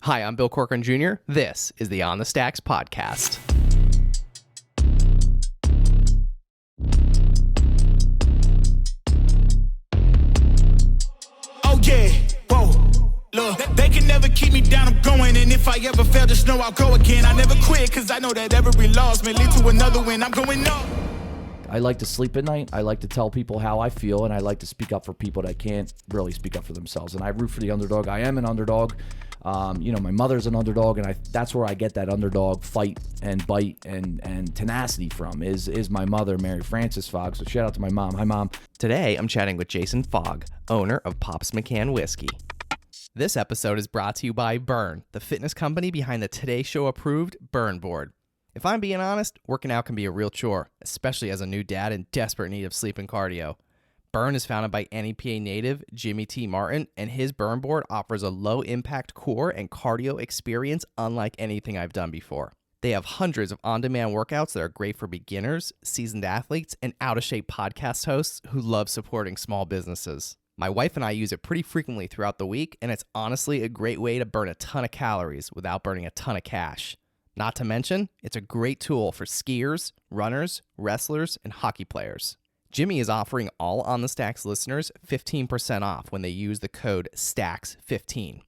Hi, I'm Bill Corcoran Jr. This is the On the Stacks podcast. Oh yeah, whoa, look, they can never keep me down, I'm going, and if I ever fail, just know I'll go again. I never quit, cause I know that every loss may lead to another win. I'm going up. I like to sleep at night. I like to tell people how I feel, and I like to speak up for people that can't really speak up for themselves. And I root for the underdog. I am an underdog. My mother's an underdog, and that's where I get that underdog fight and bite and tenacity from is my mother, Mary Frances Fogg. So shout out to my mom. Hi, Mom. Today, I'm chatting with Jason Fogg, owner of Pops McCann Whiskey. This episode is brought to you by Burn, the fitness company behind the Today Show approved Burn board. If I'm being honest, working out can be a real chore, especially as a new dad in desperate need of sleep and cardio. Burn is founded by NEPA native Jimmy T. Martin, and his Burn board offers a low-impact core and cardio experience unlike anything I've done before. They have hundreds of on-demand workouts that are great for beginners, seasoned athletes, and out-of-shape podcast hosts who love supporting small businesses. My wife and I use it pretty frequently throughout the week, and it's honestly a great way to burn a ton of calories without burning a ton of cash. Not to mention, it's a great tool for skiers, runners, wrestlers, and hockey players. Jimmy is offering all On the Stacks listeners 15% off when they use the code STACKS15.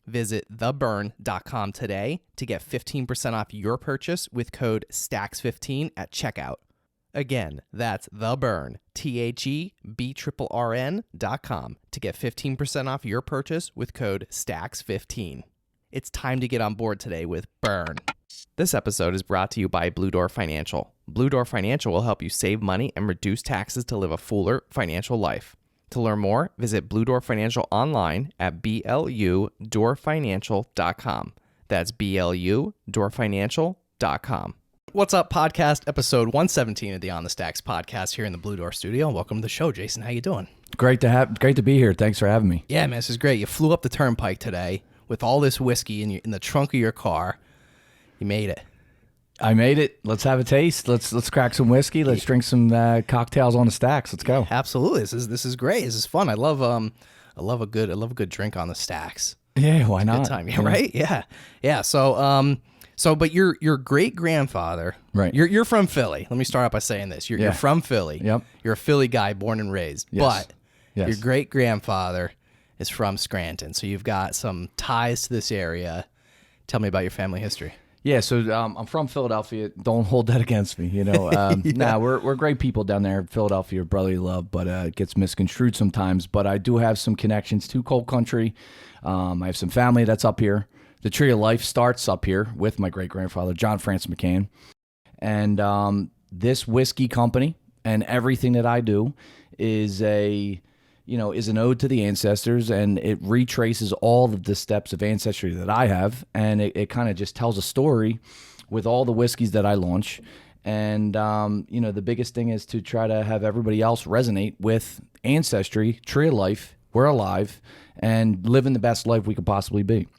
Visit theburn.com today to get 15% off your purchase with code STACKS15 at checkout. Again, that's theburn, THEBRRN.com to get 15% off your purchase with code STACKS15. It's time to get on board today with Burn. This episode is brought to you by Blue Door Financial. Blue Door Financial will help you save money and reduce taxes to live a fuller financial life. To learn more, visit Blue Door Financial online at BLUdoorfinancial.com. That's BLUdoorfinancial.com. What's up, podcast episode 117 of the On the Stacks podcast here in the Blue Door studio. Welcome to the show, Jason. How you doing? Great to be here. Thanks for having me. Yeah, man, this is great. You flew up the turnpike today with all this whiskey in the trunk of your car. You made it. I made it. Let's have a taste. Let's crack some whiskey. Let's drink some cocktails on the stacks. Let's go. Absolutely. This is great. This is fun. I love a good drink on the stacks. Yeah, why not? Good time. Yeah, right? Yeah. So but your great grandfather, right? You're from Philly. Let me start out by saying this. You're from Philly. Yep. You're a Philly guy born and raised. Yes. But your great grandfather is from Scranton. So you've got some ties to this area. Tell me about your family history. Yeah, so I'm from Philadelphia. Don't hold that against me, Nah, we're great people down there in Philadelphia, brotherly love, but it gets misconstrued sometimes. But I do have some connections to coal country. I have some family that's up here. The tree of life starts up here with my great-grandfather, John Francis McCann. And this whiskey company and everything that I do is an ode to the ancestors, and it retraces all of the steps of ancestry that I have, and it kind of just tells a story with all the whiskeys that I launch. And, the biggest thing is to try to have everybody else resonate with ancestry, tree of life, we're alive, and living the best life we could possibly be.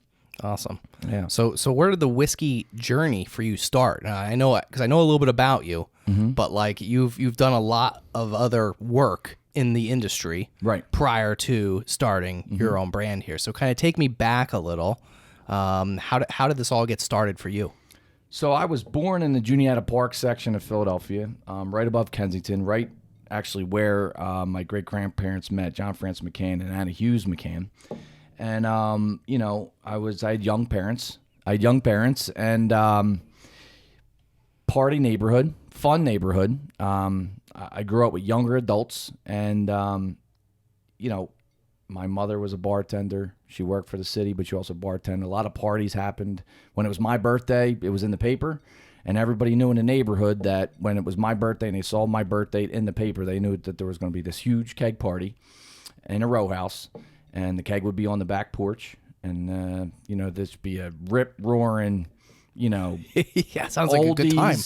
Awesome. Yeah. So where did the whiskey journey for you start? I know a little bit about you, but like you've done a lot of other work in the industry, right, prior to starting your own brand here. So kind of take me back a little. How did this all get started for you? So I was born in the Juniata Park section of Philadelphia, right above Kensington, right actually where my great-grandparents met, John Francis McCann and Anna Hughes McCann. And, I had young parents, and party neighborhood, fun neighborhood. I grew up with younger adults, and, my mother was a bartender. She worked for the city, but she also bartended. A lot of parties happened. When it was my birthday, it was in the paper, and everybody knew in the neighborhood that when it was my birthday and they saw my birth date in the paper, they knew that there was going to be this huge keg party in a row house. And the keg would be on the back porch, and this would be a rip-roaring, yeah, sounds like a good time.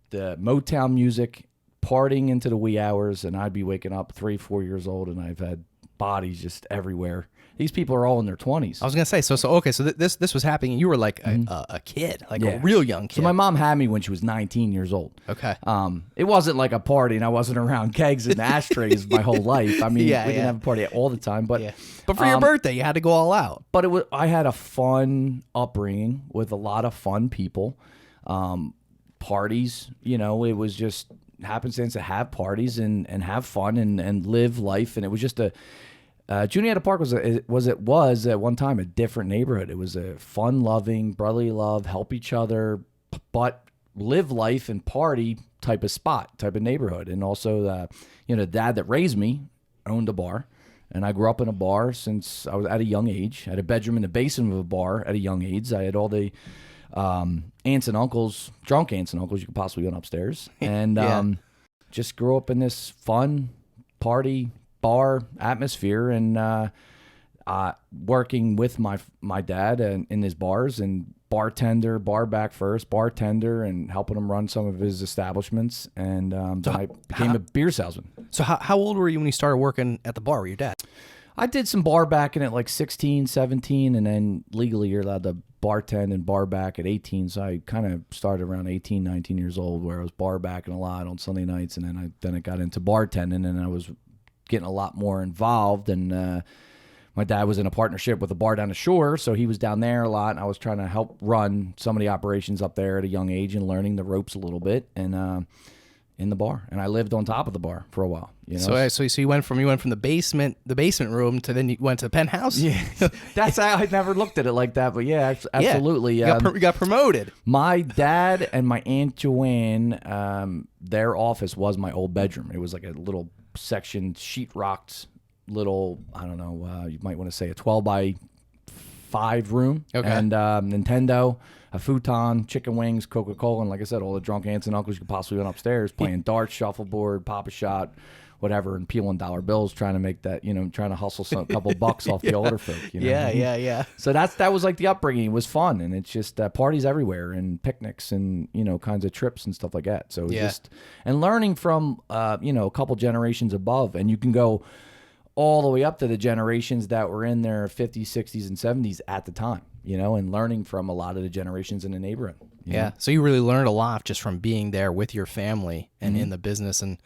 The Motown music, partying into the wee hours, and I'd be waking up 3-4 years old, and I've had bodies just everywhere. These people are all in their 20s. I was gonna say, so okay, so this was happening. You were like a kid, like a real young kid. So my mom had me when she was 19 years old. Okay. It wasn't like a party, and I wasn't around kegs and ashtrays my whole life. I mean, we didn't have a party all the time, but for your birthday, you had to go all out. But I had a fun upbringing with a lot of fun people. Parties, it was just happenstance to have parties and have fun and live life, and it was just Juniata Park was at one time a different neighborhood. It was a fun-loving, brotherly love, help each other, but live life and party type of spot, type of neighborhood. And also, the dad that raised me owned a bar, and I grew up in a bar since I was at a young age. I had a bedroom in the basement of a bar at a young age. I had all the aunts and uncles, drunk aunts and uncles you could possibly go upstairs, and just grew up in this fun party bar atmosphere, and working with my dad in his bars, and bartender, bar back first, bartender, and helping him run some of his establishments, and then I became a beer salesman. So how old were you when you started working at the bar with your dad? I did some bar backing at like 16, 17, and then legally you're allowed to bartend and bar back at 18, so I kind of started around 18, 19 years old, where I was bar backing a lot on Sunday nights, and then I got into bartending, and I was getting a lot more involved, and my dad was in a partnership with a bar down the shore, so he was down there a lot, and I was trying to help run some of the operations up there at a young age and learning the ropes a little bit, and in the bar, and I lived on top of the bar for a while. So you went from the basement room to then you went to the penthouse. Yeah, that's I never looked at it like that, but yeah, absolutely. You got promoted. My dad and my Aunt Joanne, their office was my old bedroom. It was like a little section, sheetrocked little, I don't know, you might want to say a 12 by 5 room. Okay. And Nintendo, a futon, chicken wings, Coca-Cola, and like I said, all the drunk aunts and uncles you could possibly went upstairs playing darts, shuffleboard, pop-a-shot, whatever, and peeling dollar bills, trying to make that, trying to hustle a couple bucks off the older folk. Yeah. So that was like the upbringing. It was fun, and it's just parties everywhere, and picnics, and kinds of trips and stuff like that. So just and learning from a couple generations above, and you can go all the way up to the generations that were in their 50s, 60s, and 70s at the time. And learning from a lot of the generations in the neighborhood. Yeah. So you really learned a lot just from being there with your family and in the business, and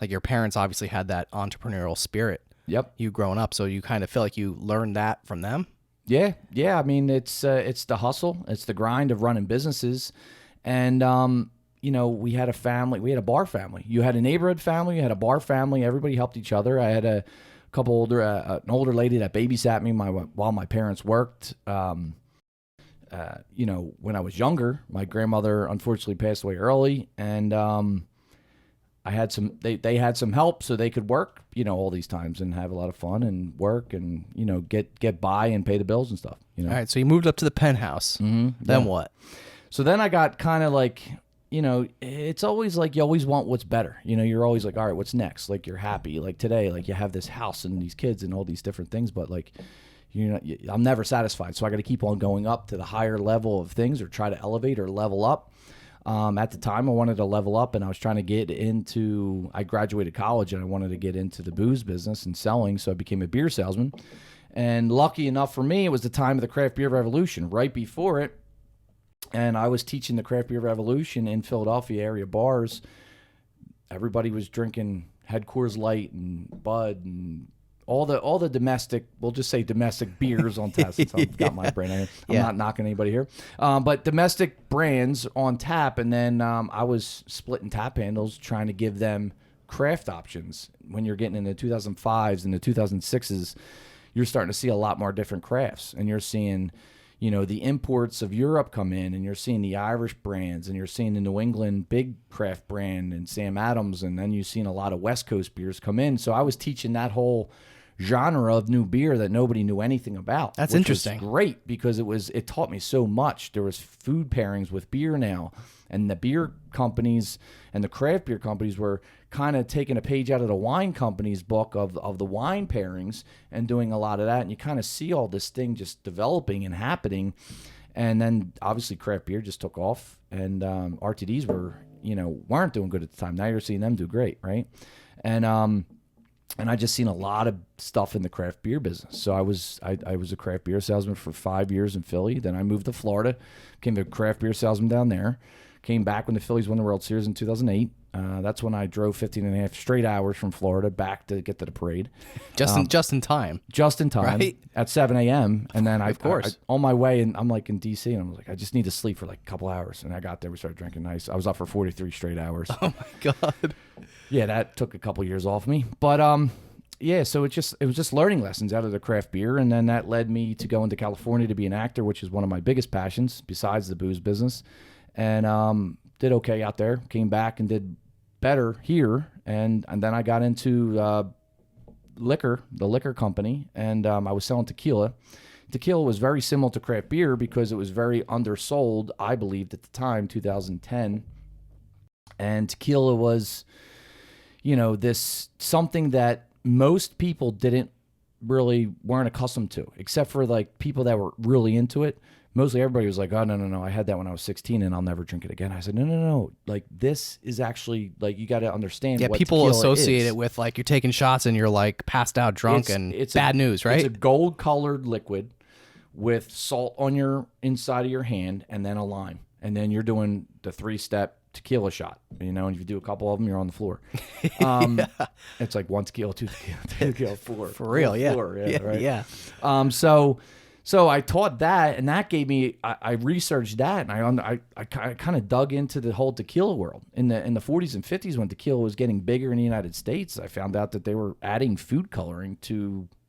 like your parents obviously had that entrepreneurial spirit. Yep. You growing up, so you kind of feel like you learned that from them. Yeah. I mean, it's the hustle, it's the grind of running businesses, and we had a family, we had a bar family. You had a neighborhood family, you had a bar family. Everybody helped each other. I had an older lady that babysat me while my parents worked. When I was younger, my grandmother unfortunately passed away early, and I had they had some help so they could work, all these times and have a lot of fun and work and, get by and pay the bills and stuff. All right. So you moved up to the penthouse. Mm-hmm. Then what? So then I got kind of like, it's always like you always want what's better. You're always like, all right, what's next? Like you're happy. Like today, like you have this house and these kids and all these different things, but like, I'm never satisfied. So I got to keep on going up to the higher level of things, or try to elevate or level up. At the time, I wanted to level up, and I was trying to get into, I graduated college, and I wanted to get into the booze business and selling, so I became a beer salesman. And lucky enough for me, it was the time of the craft beer revolution, right before it, and I was teaching the craft beer revolution in Philadelphia area bars. Everybody was drinking Coors Light and Bud and all the domestic, we'll just say domestic beers on tap. Since I've got my brand here. I'm not knocking anybody here. But domestic brands on tap. And then I was splitting tap handles, trying to give them craft options. When you're getting in the 2005s and the 2006s, you're starting to see a lot more different crafts. And you're seeing, the imports of Europe come in, and you're seeing the Irish brands, and you're seeing the New England big craft brand and Sam Adams. And then you've seen a lot of West Coast beers come in. So I was teaching that whole genre of new beer that nobody knew anything about. That's interesting. Was great, because it taught me so much. There was food pairings with beer now, and the beer companies and the craft beer companies were kind of taking a page out of the wine company's book of the wine pairings and doing a lot of that. And you kind of see all this thing just developing and happening. And then obviously craft beer just took off, and RTDs weren't doing good at the time. Now you're seeing them do great, right? And And I just seen a lot of stuff in the craft beer business. So I was a craft beer salesman for 5 years in Philly. Then I moved to Florida, became a craft beer salesman down there. Came back when the Phillies won the World Series in 2008. That's when I drove 15 and a half straight hours from Florida back to get to the parade. Just in time. Just in time. Right? At 7 a.m. And then Of course. on my way, and I'm like in D.C., and I'm like, I just need to sleep for like a couple hours. And I got there, we started drinking nice. I was up for 43 straight hours. Oh, my God. Yeah, that took a couple years off me. But, yeah, so it was just learning lessons out of the craft beer, and then that led me to go into California to be an actor, which is one of my biggest passions besides the booze business. And did okay out there. Came back and did better here, and then I got into the liquor company, and I was selling tequila. Tequila was very similar to craft beer because it was very undersold, I believed at the time, 2010. And tequila was, this something that most people weren't accustomed to, except for like people that were really into it. Mostly everybody was like, oh, no, I had that when I was 16 and I'll never drink it again. I said, no. Like, this is actually, like, you got to understand what people tequila associate is. it with, like, you're taking shots and you're, like, passed out drunk it's bad news, right? It's a gold-colored liquid with salt on your inside of your hand and then a lime. And then you're doing the 3-step tequila shot, and if you do a couple of them, you're on the floor. It's like 1 tequila, 2 tequila, 3 tequila, 4. For real, yeah. 4, right? Yeah. So I taught that, and that gave me. I researched that, and I kind of dug into the whole tequila world in the 40s and 50s when tequila was getting bigger in the United States. I found out that they were adding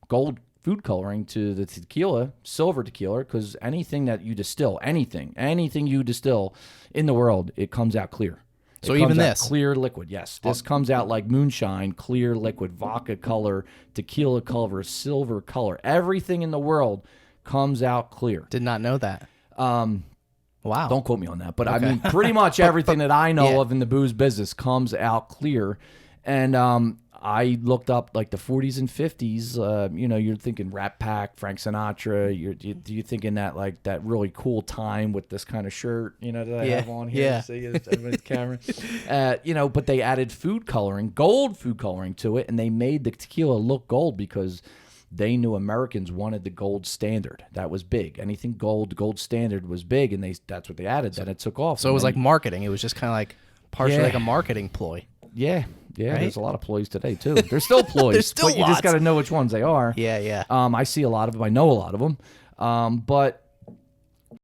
gold food coloring to the tequila, silver tequila, because anything that you distill, anything you distill in the world, it comes out clear. So even this clear liquid, yes, this comes out like moonshine, clear liquid, vodka color, tequila color, silver color, everything in the world comes out clear. Did not know that. Wow. Don't quote me on that, but Okay. I mean, pretty much everything that I know Yeah. of in the booze business comes out clear. And I looked up like the 40s and 50s. You're thinking Rat Pack, Frank Sinatra. You're thinking that like that really cool time with this kind of shirt, that I have on here. Yeah. See everybody's camera. But they added food coloring, gold food coloring to it, and they made the tequila look gold because they knew Americans wanted the gold standard. That was big. Anything gold standard was big, and that's what they added. Then it took off. So it was like marketing. It was just kind of like partially like a marketing ploy. Yeah. Right? There's a lot of ploys today too. There's still ploys, There's still but you just lots. got to know which ones they are. Yeah. I see a lot of them. I know a lot of them. But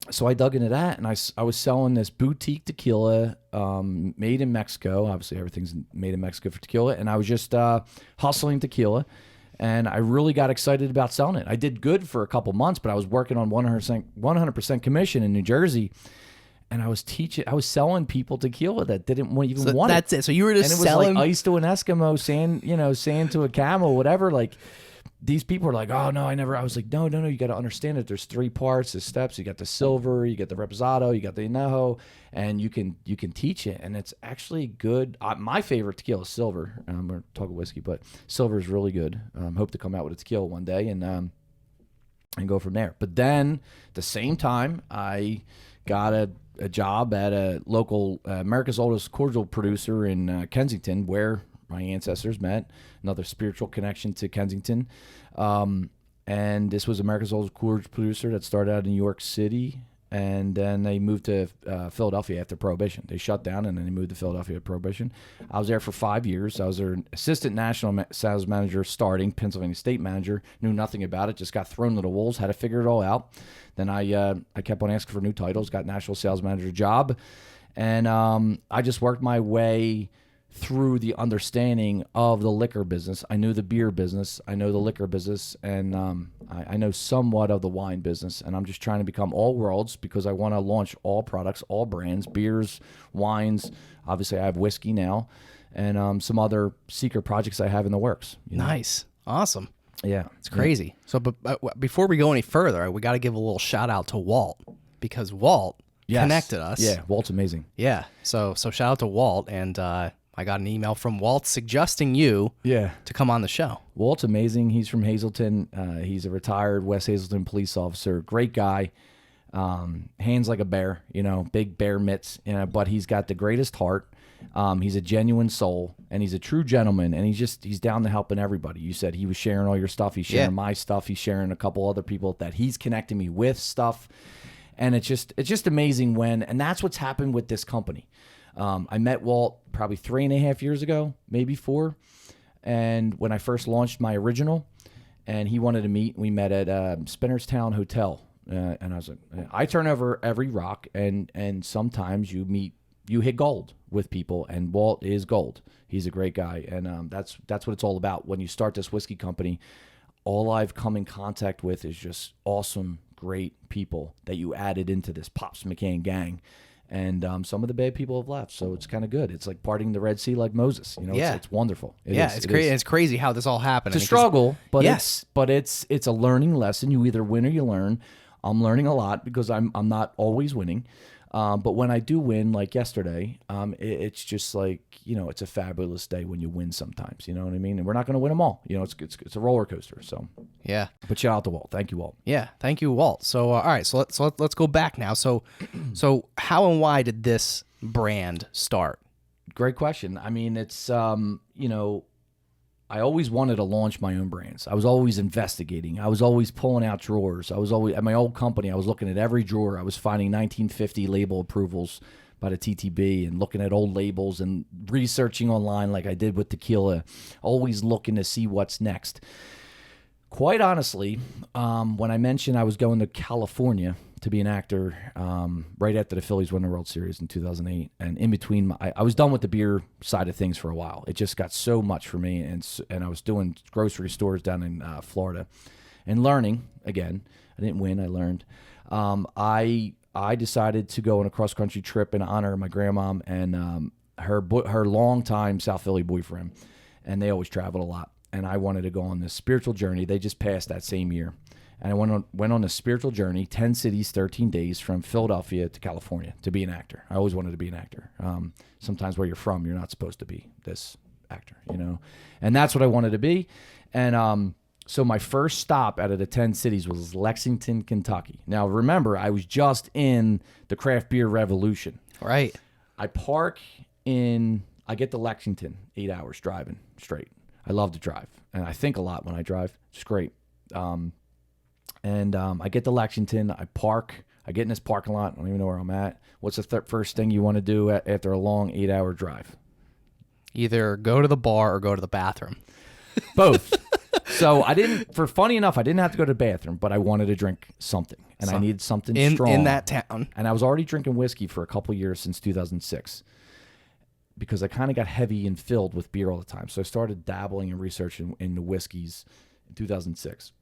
so I dug into that, and I was selling this boutique tequila made in Mexico. Obviously, everything's made in Mexico for tequila, and I was just hustling tequila. And I really got excited about selling it. I did good for a couple months, but I was working on 100% commission in New Jersey, and I was selling people tequila that didn't even want it. That's it. So you were just and it was selling like ice to an Eskimo, sand to a camel, whatever. Like these people were like, oh no, I never. I was like, no, you got to understand it. There's 3 parts, there's steps. You got the silver, you got the reposado, you got the anejo, and you can teach it, and it's actually good. My favorite tequila is silver. We're talking whiskey, but silver is really good. Hope to come out with a tequila one day and go from there. But then at the same time, I got a job at a local America's oldest cordial producer in Kensington, where my ancestors met. Another spiritual connection to Kensington. And this was America's oldest cordial producer that started out in New York City. And then they moved to Philadelphia after Prohibition. They shut down, and then they moved to Philadelphia after Prohibition. I was there for 5 years. I was their assistant national sales manager, starting Pennsylvania state manager. Knew nothing about it. Just got thrown to the wolves. Had to figure it all out. Then I kept on asking for new titles. Got national sales manager job, and I just worked my way through the understanding of the liquor business. I knew the beer business, I know the liquor business, and I know somewhat of the wine business, and I'm just trying to become all worlds because I want to launch all products, all brands, beers, wines. Obviously, I have whiskey now, and some other secret projects I have in the works. Nice. Awesome. Yeah. It's crazy. So but before we go any further, we got to give a little shout out to Walt, because Walt connected us. Yeah, Walt's amazing. Yeah. So shout out to Walt, and I got an email from Walt suggesting you to come on the show. Walt's amazing. He's from Hazleton. He's a retired West Hazleton police officer. Great guy. Hands like a bear, big bear mitts, but he's got the greatest heart. He's a genuine soul, and he's a true gentleman, and he's down to helping everybody. You said he was sharing all your stuff. He's sharing my stuff. He's sharing a couple other people that he's connecting me with stuff. And it's just amazing and that's what's happened with this company. I met Walt probably 3.5 years ago, maybe 4. And when I first launched my original, and he wanted to meet, we met at Spinnerstown Hotel. And I was like, I turn over every rock, and sometimes you hit gold with people, and Walt is gold. He's a great guy, and that's what it's all about. When you start this whiskey company, all I've come in contact with is just awesome, great people that you added into this Pops McCann gang. And some of the bad people have left, so it's kind of good. It's like parting the Red Sea like Moses. It's wonderful. It's crazy. It's crazy how this all happened. It's a struggle, but it's a learning lesson. You either win or you learn. I'm learning a lot because I'm not always winning. But when I do win, like yesterday, it's just like, it's a fabulous day when you win sometimes, you know what I mean? And we're not going to win them all. It's a roller coaster. So, yeah. But shout out to Walt. Thank you, Walt. Yeah. Thank you, Walt. So, all right. So let's go back now. So how and why did this brand start? Great question. I mean, it's, I always wanted to launch my own brands. I was always investigating. I was always pulling out drawers. I was always at my old company. I was looking at every drawer. I was finding 1950 label approvals by the TTB and looking at old labels and researching online like I did with tequila, always looking to see what's next. Quite honestly, when I mentioned I was going to California to be an actor right after the Phillies won the World Series in 2008, and in between, I was done with the beer side of things for a while. It just got so much for me, and I was doing grocery stores down in Florida and learning again. I didn't win, I learned. I decided to go on a cross-country trip in honor of my grandma and her longtime South Philly boyfriend, and they always traveled a lot. And I wanted to go on this spiritual journey. They just passed that same year. And I went on a spiritual journey, 10 cities, 13 days from Philadelphia to California to be an actor. I always wanted to be an actor. Sometimes where you're from, you're not supposed to be this actor, And that's what I wanted to be. And so my first stop out of the 10 cities was Lexington, Kentucky. Now, remember, I was just in the craft beer revolution. Right. I get to Lexington, 8 hours driving straight. I love to drive, and I think a lot when I drive. It's great. I get to Lexington. I park. I get in this parking lot. I don't even know where I'm at. What's the first thing you want to do after a long 8-hour drive? Either go to the bar or go to the bathroom. Both. So funny enough, I didn't have to go to the bathroom, but I wanted to drink something, and I needed something strong. In that town. And I was already drinking whiskey for a couple years since 2006. Because I kind of got heavy and filled with beer all the time. So I started dabbling and researching in the whiskeys in 2006.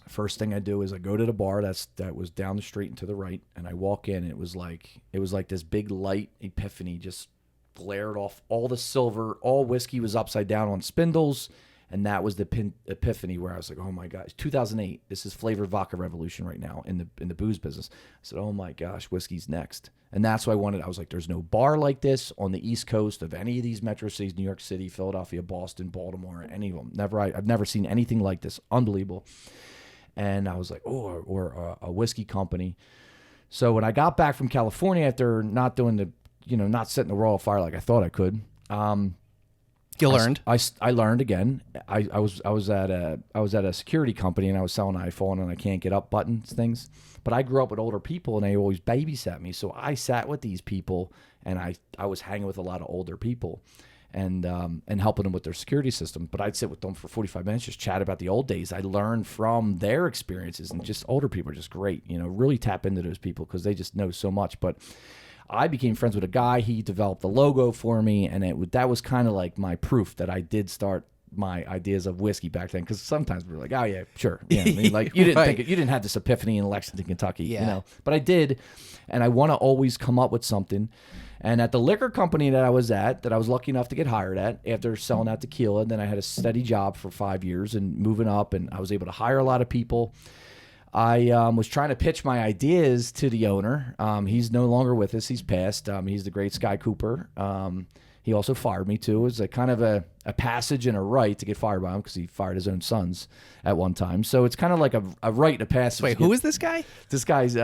First thing I do is I go to the bar that was down the street and to the right, and I walk in, and it was like this big light epiphany just glared off all the silver. All whiskey was upside down on spindles, and that was the epiphany where I was like, oh my gosh, 2008. This is flavored vodka revolution right now in the booze business. I said, oh my gosh, whiskey's next. And that's what I wanted. I was like, there's no bar like this on the East Coast of any of these metro cities, New York City, Philadelphia, Boston, Baltimore, any of them. I've never seen anything like this. Unbelievable. And I was like, or a whiskey company. So when I got back from California after not doing not setting the world on fire like I thought I could, you learned. I learned again. I was at a security company, and I was selling iPhone and I can't get up buttons things. But I grew up with older people, and they always babysat me. So I sat with these people, and I was hanging with a lot of older people, and helping them with their security system. But I'd sit with them for 45 minutes, just chat about the old days. I learned from their experiences, and just older people are just great. Really tap into those people because they just know so much. But I became friends with a guy. He developed the logo for me, and that was kind of like my proof that I did start my ideas of whiskey back then. Because sometimes we were like, oh yeah, sure, yeah. I mean, like you didn't Right. you didn't have this epiphany in Lexington, Kentucky, Yeah. But I did, and I want to always come up with something. And at the liquor company that I was at, that I was lucky enough to get hired at after selling that tequila, then I had a steady job for 5 years and moving up, and I was able to hire a lot of people. I was trying to pitch my ideas to the owner. He's no longer with us. He's passed. He's the great Sky Cooper. He also fired me too. It was a kind of a passage and a right to get fired by him because he fired his own sons at one time. So it's kind of like a right and a passage. Wait, who is this guy? This guy's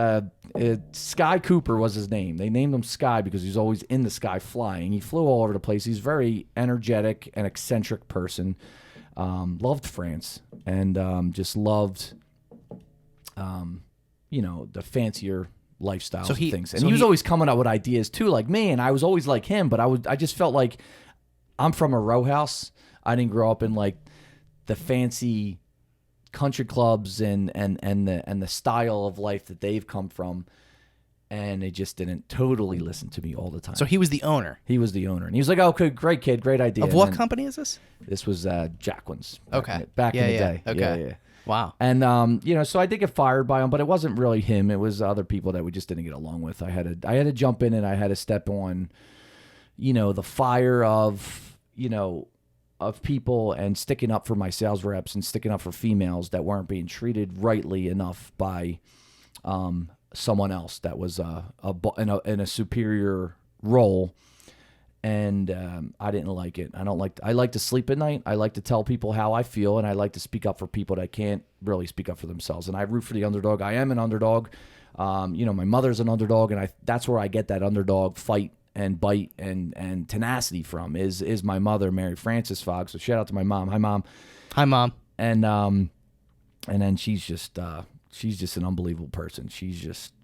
Sky Cooper was his name. They named him Sky because he's always in the sky flying. He flew all over the place. He's a very energetic and eccentric person. Loved France and just loved, the fancier lifestyles and things. And he was always coming up with ideas too, like me. And I was always like him, but I just felt like I'm from a row house. I didn't grow up in like the fancy country clubs and the style of life that they've come from. And they just didn't totally listen to me all the time. So he was the owner. He was the owner. And he was like, oh, okay, great kid, great idea. Of what company is this? This was Jacqueline's. Back in the day. Okay. Yeah. Wow. And, so I did get fired by him, but it wasn't really him. It was other people that we just didn't get along with. I had to jump in and I had to step on, the fire of people and sticking up for my sales reps and sticking up for females that weren't being treated rightly enough by someone else that was in a superior role. And I didn't like it. I like to sleep at night. I like to tell people how I feel, and I like to speak up for people that can't really speak up for themselves. And I root for the underdog. I am an underdog. My mother's an underdog, and that's where I get that underdog fight and bite and tenacity from is my mother, Mary Frances Fogg. So shout out to my mom. Hi, Mom. Hi, Mom. And then she's just an unbelievable person.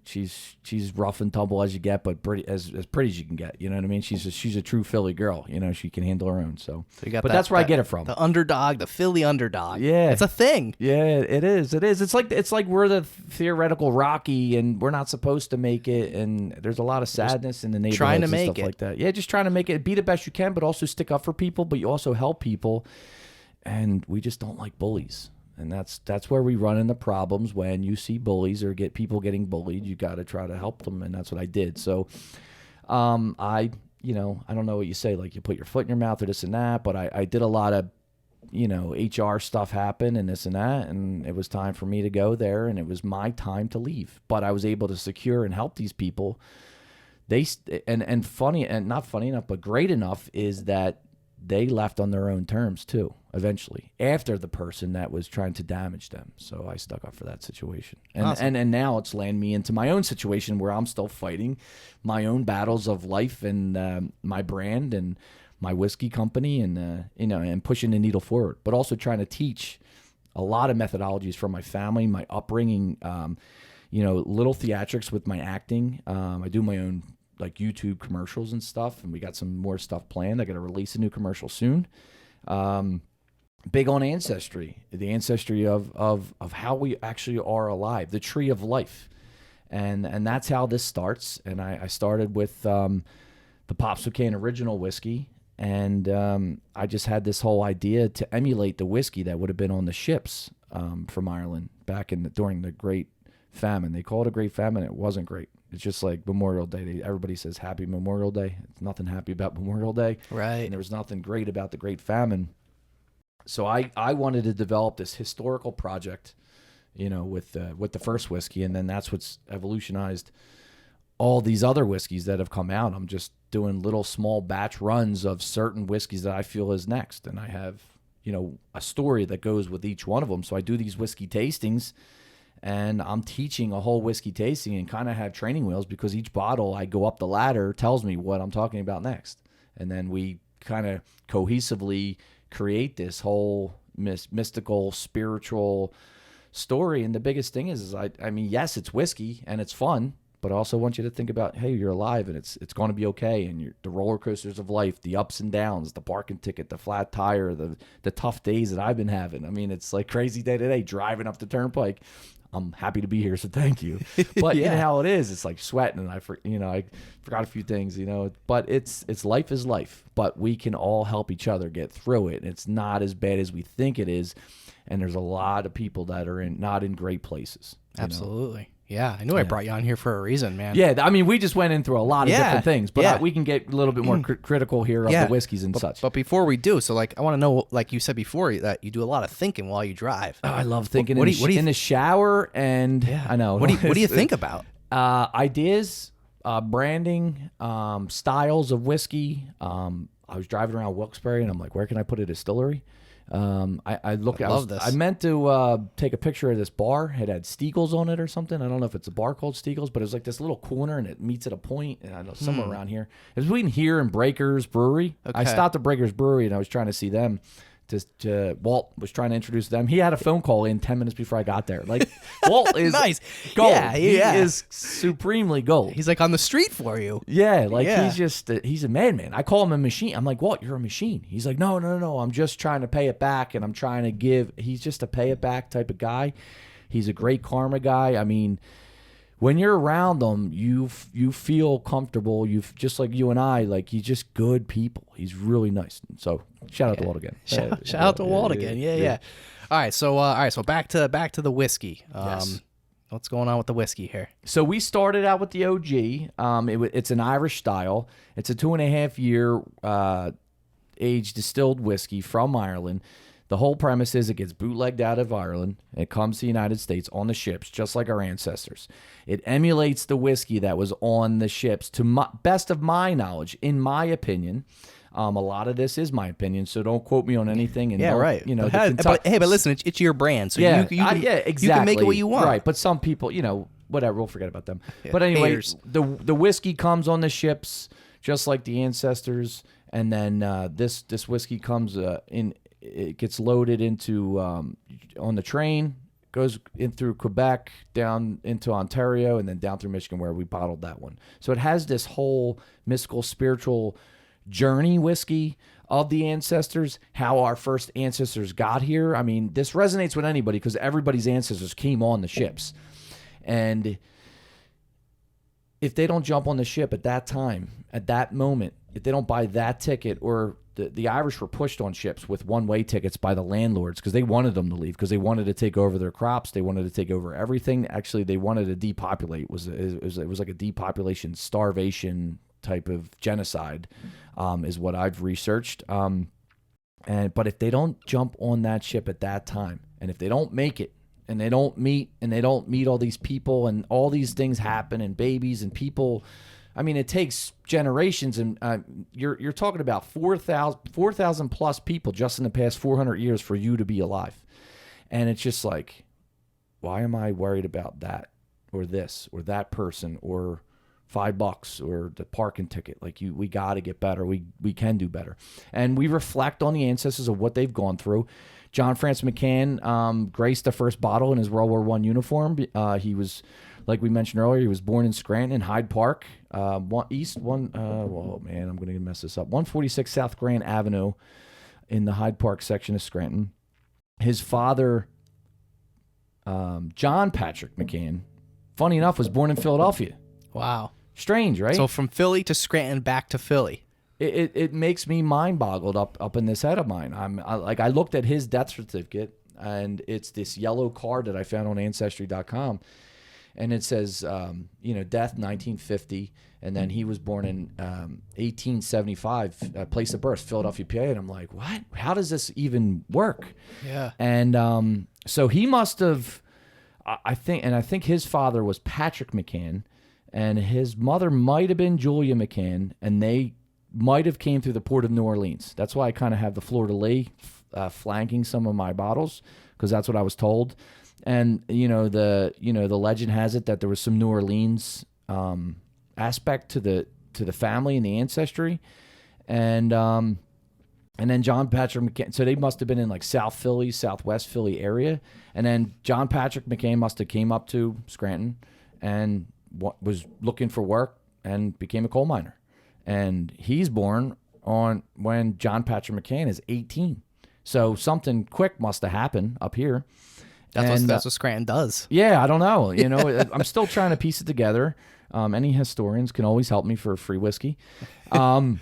She's rough and tumble as you get, but pretty as pretty as you can get. You know what I mean? She's a true Philly girl. She can handle her own. So you got that's where I get it from. The underdog, the Philly underdog. Yeah, it's a thing. Yeah, it is. It's like we're the theoretical Rocky, and we're not supposed to make it. And there's a lot of sadness in the neighborhoods trying to and make stuff it like that. Yeah, just trying to make it. Be the best you can, but also stick up for people. But you also help people, and we just don't like bullies. And that's where we run into problems. When you see bullies or get people getting bullied, you got to try to help them, and that's what I did. So, I don't know what you say, like you put your foot in your mouth or this and that, but I did a lot of, HR stuff happen and this and that, and it was time for me to go there, and it was my time to leave. But I was able to secure and help these people. And funny and not funny enough, but great enough is that they left on their own terms too, eventually, after the person that was trying to damage them. So I stuck up for that situation. And awesome. and now it's landed me into my own situation where I'm still fighting my own battles of life and my brand and my whiskey company and, and pushing the needle forward, but also trying to teach a lot of methodologies from my family, my upbringing, little theatrics with my acting. I do my own like YouTube commercials and stuff, and we got some more stuff planned. I got to release a new commercial soon. Big on Ancestry, the ancestry of how we actually are alive, the tree of life, and that's how this starts. And I started with the Pops McCann original whiskey, and I just had this whole idea to emulate the whiskey that would have been on the ships from Ireland back during the Great Famine. They call it a Great Famine. It wasn't great. It's just like Memorial Day. Everybody says Happy Memorial Day. It's nothing happy about Memorial Day. Right. And there was nothing great about the Great Famine. So I wanted to develop this historical project, with the first whiskey, and then that's what's evolutionized all these other whiskeys that have come out. I'm just doing little small batch runs of certain whiskeys that I feel is next, and I have, a story that goes with each one of them. So I do these whiskey tastings, and I'm teaching a whole whiskey tasting and kind of have training wheels because each bottle I go up the ladder tells me what I'm talking about next. And then we kind of cohesively create this whole mystical, spiritual story. And the biggest thing is I mean, yes, it's whiskey and it's fun, but I also want you to think about, hey, you're alive and it's going to be okay. And the roller coasters of life, the ups and downs, the parking ticket, the flat tire, the tough days that I've been having. I mean, it's like crazy day to day driving up the turnpike. I'm happy to be here, so thank you. But yeah. You know how it is. It's like sweating, and I forgot a few things, But it's life is life. But we can all help each other get through it. And it's not as bad as we think it is. And there's a lot of people that are not in great places. Absolutely. Yeah, I knew I brought you on here for a reason, man. Yeah, I mean, we just went in through a lot of different things, but we can get a little bit more critical here of the whiskeys and such. But before we do, so I want to know, like you said before, that you do a lot of thinking while you drive. Oh, I love thinking in the shower, and I know. What do you think about? Ideas, branding, styles of whiskey, I was driving around Wilkes-Barre, and I'm like, where can I put a distillery? I love this. I meant to take a picture of this bar. It had Steagles on it or something. I don't know if it's a bar called Steagles, but it was like this little corner, and it meets at a point, and I know somewhere around here. It was between here and Breakers Brewery. Okay. I stopped at Breakers Brewery, and I was trying to see them. Walt was trying to introduce them. He had a phone call in 10 minutes before I got there. Like, Walt is nice. gold. Yeah, he yeah. is supremely gold. He's like on the street for you. Yeah, like Yeah. he's just he's a madman. I call him a machine. I'm like, Walt, you're a machine. He's like, no. I'm just trying to pay it back, and I'm trying to give. He's just a pay it back type of guy. He's a great karma guy. I mean, when you're around him, you feel comfortable. You just like you and I, like he's just good people. He's really nice. So shout out to Walt again. Shout out to Walt again. Yeah. All right, so back to the whiskey. Yes. What's going on with the whiskey here? So we started out with the OG. It's an Irish style. It's a 2.5 year aged distilled whiskey from Ireland. The whole premise is it gets bootlegged out of Ireland. It comes to the United States on the ships, just like our ancestors. It emulates the whiskey that was on the ships to best of my knowledge, in my opinion. A lot of this is my opinion, so don't quote me on anything. And Yeah, right. You know, but listen, it's your brand, so yeah, you can, exactly. you can make it what you want. Right, but some people, whatever, we'll forget about them. But anyway, haters. the whiskey comes on the ships, just like the ancestors, and then this whiskey comes in. It gets loaded into on the train, goes in through Quebec, down into Ontario, and then down through Michigan, where we bottled that one. So it has this whole mystical, spiritual journey whiskey of the ancestors, how our first ancestors got here. I mean, this resonates with anybody because everybody's ancestors came on the ships. And if they don't jump on the ship at that time, at that moment, if they don't buy that ticket, or the Irish were pushed on ships with one-way tickets by the landlords because they wanted them to leave, because they wanted to take over their crops. They wanted to take over everything. Actually, they wanted to depopulate. It was like a depopulation, starvation type of genocide, is what I've researched. But if they don't jump on that ship at that time, and if they don't make it, and they don't meet all these people, and all these things happen, and babies and people, I mean, it takes generations, and you're talking about 4,000 plus people just in the past 400 years for you to be alive. And it's just like, why am I worried about that or this or that person or $5 or the parking ticket? Like, we got to get better. We can do better. And we reflect on the ancestors of what they've gone through. John Francis McCann graced the first bottle in his World War I uniform. He was, like we mentioned earlier, he was born in Scranton, in Hyde Park, I'm going to mess this up. 146 South Grand Avenue in the Hyde Park section of Scranton. His father, John Patrick McCann, funny enough, was born in Philadelphia. Wow. Strange, right? So from Philly to Scranton, back to Philly. It makes me mind boggled up in this head of mine. I looked at his death certificate, and it's this yellow card that I found on Ancestry.com, and it says death 1950, and then he was born in 1875, place of birth Philadelphia, PA. And I'm like, what? How does this even work? Yeah. And so he must have, I think his father was Patrick McCann, and his mother might have been Julia McCann, and they might have came through the port of New Orleans. That's why I kind of have the fleur-de-lis flanking some of my bottles, because that's what I was told. And the legend has it that there was some New Orleans aspect to the family and the ancestry, and then John Patrick McCann. So they must have been in like South Philly, Southwest Philly area, and then John Patrick McCann must have came up to Scranton and was looking for work and became a coal miner. And he's born when John Patrick McCann is 18. So something quick must have happened up here. That's what Scranton does. Yeah, I don't know. I'm still trying to piece it together. Any historians can always help me for free whiskey. But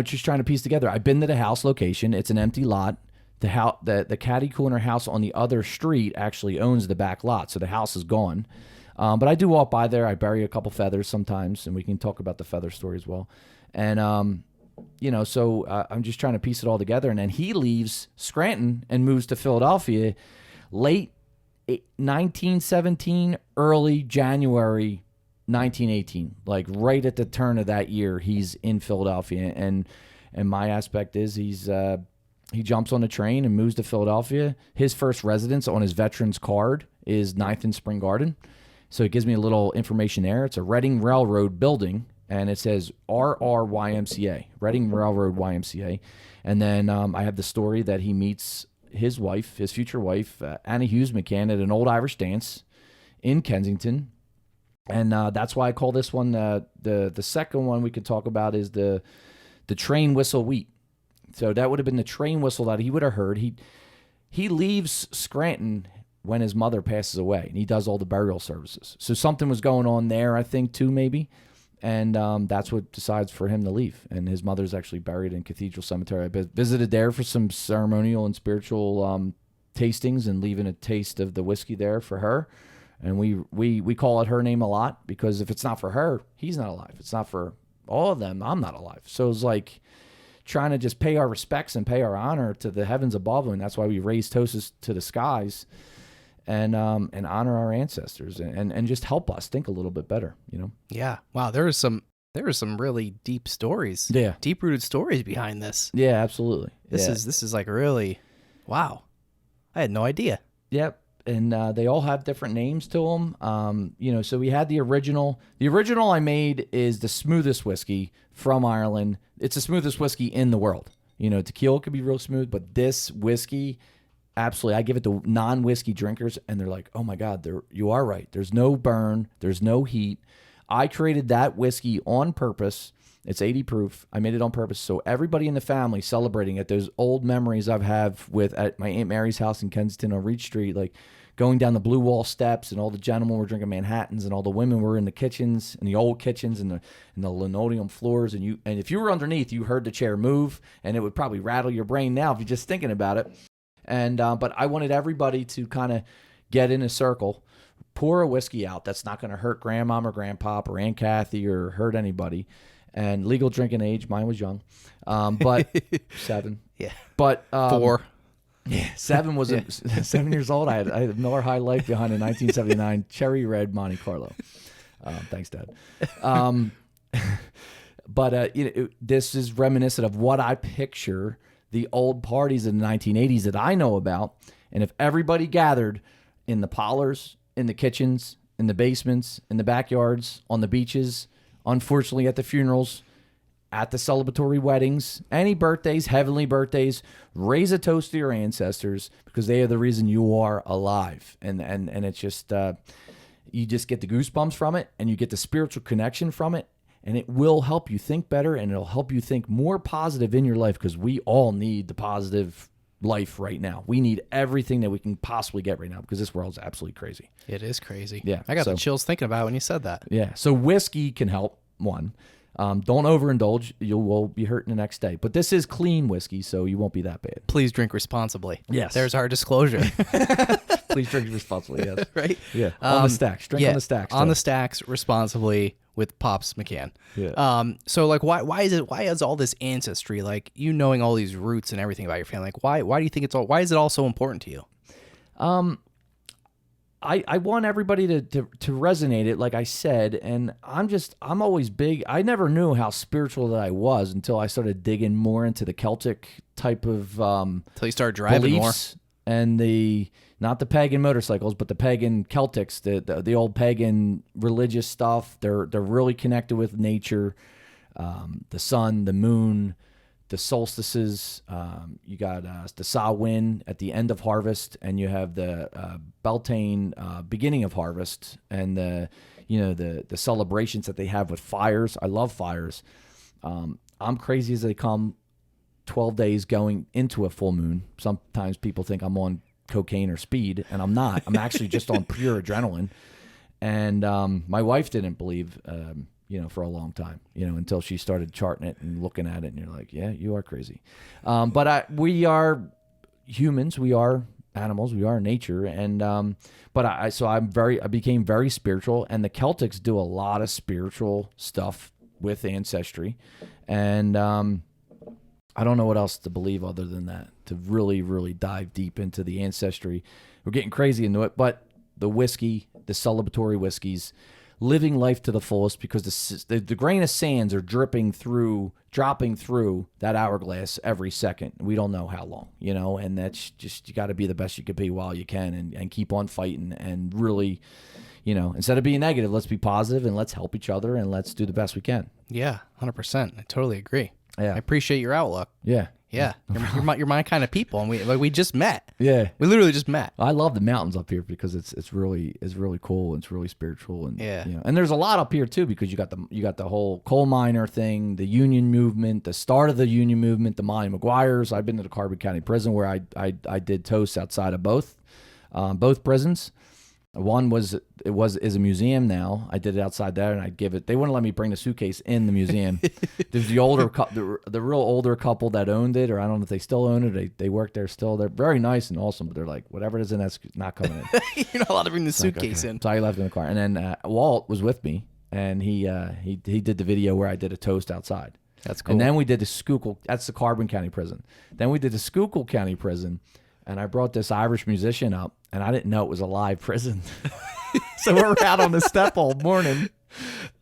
just trying to piece together. I've been to the house location. It's an empty lot. The caddy corner house on the other street actually owns the back lot, so the house is gone. But I do walk by there. I bury a couple feathers sometimes, and we can talk about the feather story as well. And, so I'm just trying to piece it all together. And then he leaves Scranton and moves to Philadelphia late 1917, early January 1918, like right at the turn of that year, he's in Philadelphia. And my aspect is he jumps on the train and moves to Philadelphia. His first residence on his veteran's card is 9th and Spring Garden. So it gives me a little information there. It's a Reading Railroad building, and it says RRYMCA, Reading Railroad YMCA. And then I have the story that he meets his wife, his future wife, Anna Hughes McCann, at an old Irish dance in Kensington. And that's why I call this one the second one we could talk about is the train whistle wheat. So that would have been the train whistle that he would have heard. He leaves Scranton when his mother passes away, and he does all the burial services. So something was going on there, I think, too, maybe. And that's what decides for him to leave. And his mother's actually buried in Cathedral Cemetery. I visited there for some ceremonial and spiritual tastings and leaving a taste of the whiskey there for her. And we call it her name a lot because if it's not for her, he's not alive. If it's not for all of them, I'm not alive. So it's like trying to just pay our respects and pay our honor to the heavens above, and that's why we raise toasts to the skies and honor our ancestors and just help us think a little bit better, you know? Yeah. Wow. There was some really deep stories. Yeah. Deep rooted stories behind this. Yeah, absolutely. This is like really, wow. I had no idea. Yep. And they all have different names to them. You know, so we had the original. The original I made is the smoothest whiskey from Ireland. It's the smoothest whiskey in the world. You know, tequila could be real smooth, but this whiskey, absolutely. I give it to non-whiskey drinkers, and they're like, oh, my God, you are right. There's no burn. There's no heat. I created that whiskey on purpose. It's 80 proof. I made it on purpose. So everybody in the family celebrating it, those old memories I've at my Aunt Mary's house in Kensington on Reach Street, like going down the Blue Wall steps, and all the gentlemen were drinking Manhattans, and all the women were in the kitchens, in the old kitchens, and the linoleum floors. And if you were underneath, you heard the chair move, and it would probably rattle your brain now if you're just thinking about it. And but I wanted everybody to kind of get in a circle, pour a whiskey out that's not going to hurt grandmom or grandpop or Aunt Kathy or hurt anybody. And legal drinking age, mine was young, but 7. Yeah. But 4. Yeah, 7 was 7 years old. I had Miller High Life behind a 1979 Cherry Red Monte Carlo. Thanks, Dad. But you know, this is reminiscent of what I picture the old parties in the 1980s that I know about. And if everybody gathered in the parlors, in the kitchens, in the basements, in the backyards, on the beaches, unfortunately at the funerals, at the celebratory weddings, any birthdays, heavenly birthdays, raise a toast to your ancestors because they are the reason you are alive. And it's just, you just get the goosebumps from it, and you get the spiritual connection from it, and it will help you think better, and it'll help you think more positive in your life because we all need the positive life right now. We need everything that we can possibly get right now because this world's absolutely crazy. It is crazy. Yeah. I got the chills thinking about it when you said that. Yeah. So whiskey can help, one. Don't overindulge. You will be hurting the next day. But this is clean whiskey, so you won't be that bad. Please drink responsibly. Yes. There's our disclosure. Please drink responsibly, yes. Right? Yeah. On the stacks. Drink on the stacks. On the stacks responsibly with Pops McCann. Yeah. So like why is all this ancestry, like you knowing all these roots and everything about your family, like why do you think why is it all so important to you? I want everybody to resonate it, like I said, and I'm always big. I never knew how spiritual that I was until I started digging more into the Celtic type of until you started driving beliefs more. And not the pagan motorcycles, but the pagan Celtics, the old pagan religious stuff. They're really connected with nature, the sun, the moon, the solstices. You got the Samhain at the end of harvest, and you have the Beltane beginning of harvest, and the celebrations that they have with fires. I love fires. I'm crazy as they come. 12 days going into a full moon. Sometimes people think I'm on cocaine or speed, and I'm not. I'm actually just on pure adrenaline. And my wife didn't believe, for a long time, until she started charting it and looking at it, and you're like, yeah, you are crazy. But we are humans. We are animals. We are nature. And I became very spiritual, and the Celtics do a lot of spiritual stuff with Ancestry. And I don't know what else to believe other than that, to really, really dive deep into the Ancestry. We're getting crazy into it, but the whiskey, the celebratory whiskeys, living life to the fullest, because the grain of sands are dropping through that hourglass every second. We don't know how long, and that's just, you got to be the best you could be while you can, and keep on fighting, and really, instead of being negative, let's be positive and let's help each other and let's do the best we can. Yeah, 100%. I totally agree. Yeah. I appreciate your outlook. Yeah. Yeah, you're my kind of people, and we just met. Yeah, we literally just met. I love the mountains up here because it's really cool. It's really spiritual, and yeah, and there's a lot up here too, because you got the whole coal miner thing, the union movement, the start of the union movement, the Molly Maguires. I've been to the Carbon County Prison where I did toasts outside of both prisons. One is a museum now. I did it outside there, and I'd give it. They wouldn't let me bring the suitcase in the museum. There's the older, the real older couple that owned it, or I don't know if they still own it. They work there still. They're very nice and awesome, but they're like, whatever it is in that's not coming in. You're not allowed to bring the suitcase in. So I left it in the car, and then Walt was with me, and he did the video where I did a toast outside. That's cool. And then we did the Schuylkill. That's the Carbon County Prison. Then we did the Schuylkill County Prison. And I brought this Irish musician up, and I didn't know it was a live prison. So we're out on the step all morning.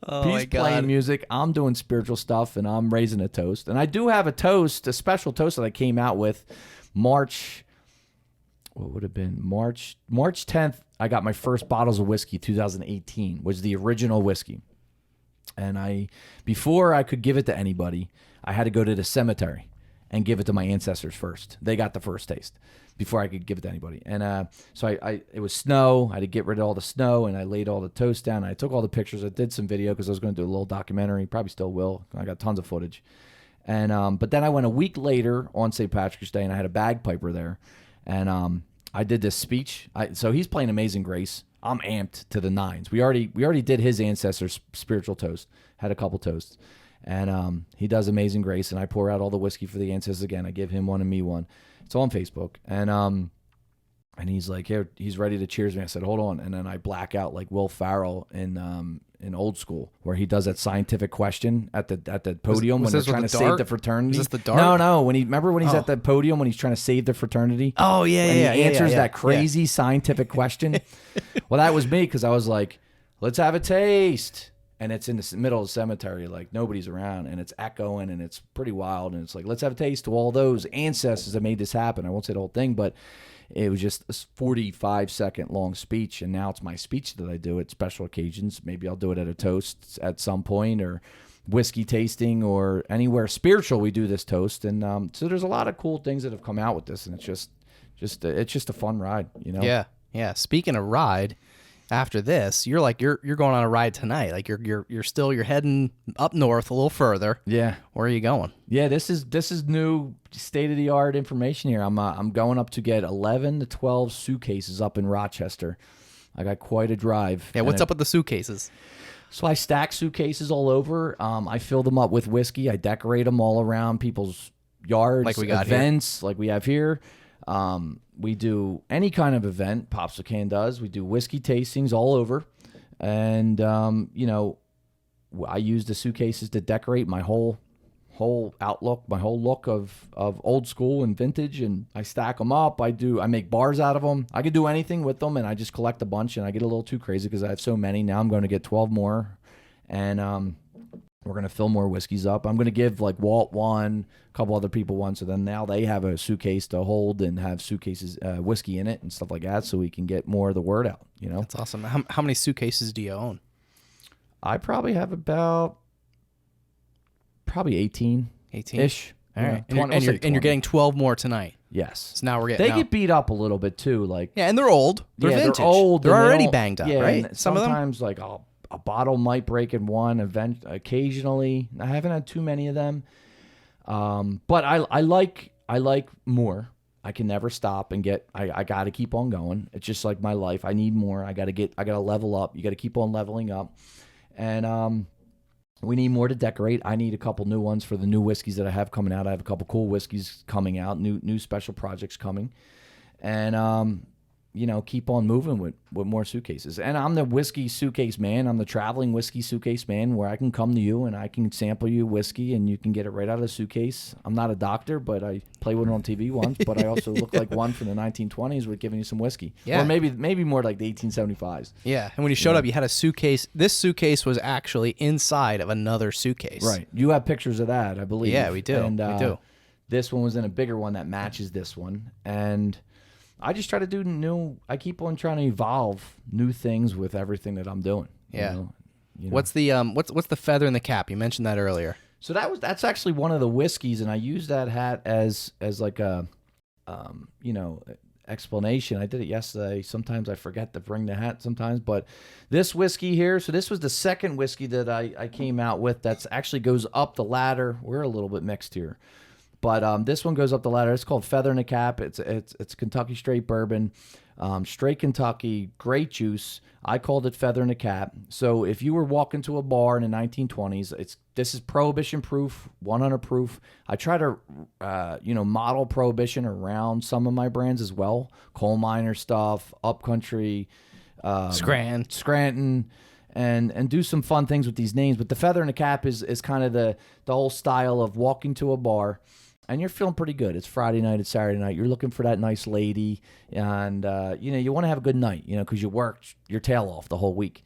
Oh, He's playing music. I'm doing spiritual stuff, and I'm raising a toast. And I do have a special toast that I came out with March 10th. I got my first bottles of whiskey, 2018, was the original whiskey. And before I could give it to anybody, I had to go to the cemetery and give it to my ancestors first. They got the first taste before I could give it to anybody. And so it was snow. I had to get rid of all the snow, and I laid all the toast down. I took all the pictures. I did some video because I was going to do a little documentary. Probably still will. I got tons of footage. And but then I went a week later on St. Patrick's Day, and I had a bagpiper there. And I did this speech. So he's playing Amazing Grace. I'm amped to the nines. We already did his ancestors' spiritual toast. Had a couple toasts. And he does Amazing Grace, and I pour out all the whiskey for the ancestors again. I give him one and me one. It's on Facebook. And he's like, here, he's ready to cheers me. I said, hold on. And then I black out like Will Ferrell in Old School, where he does that scientific question at the podium when they're trying to save the fraternity. Is this the dark? No. Remember when he's at the podium when he's trying to save the fraternity? Oh, yeah, and yeah. He answers that crazy scientific question. Well, that was me, because I was like, let's have a taste. And it's in the middle of the cemetery, like nobody's around, and it's echoing, and it's pretty wild. And it's like, let's have a taste to all those ancestors that made this happen. I won't say the whole thing, but it was just a 45-second long speech. And now it's my speech that I do at special occasions. Maybe I'll do it at a toast at some point, or whiskey tasting, or anywhere spiritual. We do this toast, and so there's a lot of cool things that have come out with this, and it's just a fun ride, Yeah. Speaking of ride. After this, you're going on a ride tonight. Like you're heading up north a little further. Yeah. Where are you going? Yeah, this is new state of the art information here. I'm going up to get 11 to 12 suitcases up in Rochester. I got quite a drive. Yeah, what's up with the suitcases? So I stack suitcases all over. I fill them up with whiskey. I decorate them all around people's yards, like we got events, here. Like we have here. We do any kind of event Pops McCann does. We do whiskey tastings all over. And, I use the suitcases to decorate my whole outlook, my whole look of old school and vintage. And I stack them up. I make bars out of them. I could do anything with them, and I just collect a bunch, and I get a little too crazy because I have so many. Now I'm going to get 12 more. And, we're going to fill more whiskeys up. I'm going to give like Walt one, a couple other people one. So then now they have a suitcase to hold and have suitcases, whiskey in it and stuff like that, so we can get more of the word out, That's awesome. How many suitcases do you own? I probably have about 18. 18-ish. All right. 20, and you're getting 12 more tonight. Yes. So now we're getting... They get beat up a little bit too. Like, yeah, and they're old. They're vintage. They're old. They're already banged up, right? Some of them? Sometimes like, a bottle might break in one event occasionally. I haven't had too many of them. But I like more. I can never stop and I got to keep on going. It's just like my life. I need more. I got to level up. You got to keep on leveling up. And we need more to decorate. I need a couple new ones for the new whiskeys that I have coming out. I have a couple cool whiskeys coming out, new special projects coming. And keep on moving with more suitcases. And I'm the whiskey suitcase man. I'm the traveling whiskey suitcase man, where I can come to you and I can sample you whiskey and you can get it right out of the suitcase. I'm not a doctor, but I play with it on TV once, but I also look like one from the 1920s with giving you some whiskey. Yeah. Or maybe more like the 1875s. Yeah. And when you showed up, you had a suitcase. This suitcase was actually inside of another suitcase. Right. You have pictures of that, I believe. Yeah, we do. And, we do. This one was in a bigger one that matches this one. And I just try to do I keep on trying to evolve new things with everything that I'm doing. Yeah. You know? What's the feather in the cap? You mentioned that earlier. So that's actually one of the whiskeys, and I use that hat as like a explanation. I did it yesterday. Sometimes I forget to bring the hat sometimes, but this whiskey here, so this was the second whiskey that I came out with that's actually goes up the ladder. We're a little bit mixed here. But this one goes up the ladder. It's called Feather in the Cap. It's Kentucky straight bourbon, straight Kentucky, great juice. I called it Feather in the Cap. So if you were walking to a bar in the 1920s, this is Prohibition proof, 100 proof. I try to model Prohibition around some of my brands as well. Coal miner stuff, upcountry, Scranton. And do some fun things with these names. But the Feather in the Cap is kind of the whole style of walking to a bar. And you're feeling pretty good. It's Friday night, it's Saturday night. You're looking for that nice lady, and you want to have a good night, because you worked your tail off the whole week,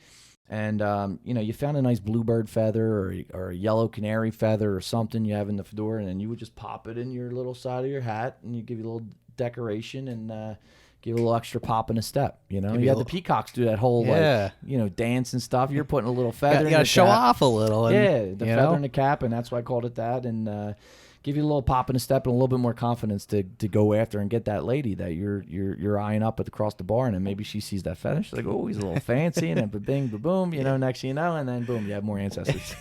and you found a nice bluebird feather or a yellow canary feather or something you have in the fedora, and then you would just pop it in your little side of your hat, and you give you a little decoration and give a little extra pop in a step. You had the peacocks do that whole dance and stuff. You're putting a little feather. You got to show off a little. And, the feather in the cap, and that's why I called it that, and. Give you a little pop in a step and a little bit more confidence to go after and get that lady that you're eyeing up across the bar, and then maybe she sees that feather. She's like, oh, he's a little fancy, and then ba-bing, ba-boom, next thing you know, and then boom, you have more ancestors.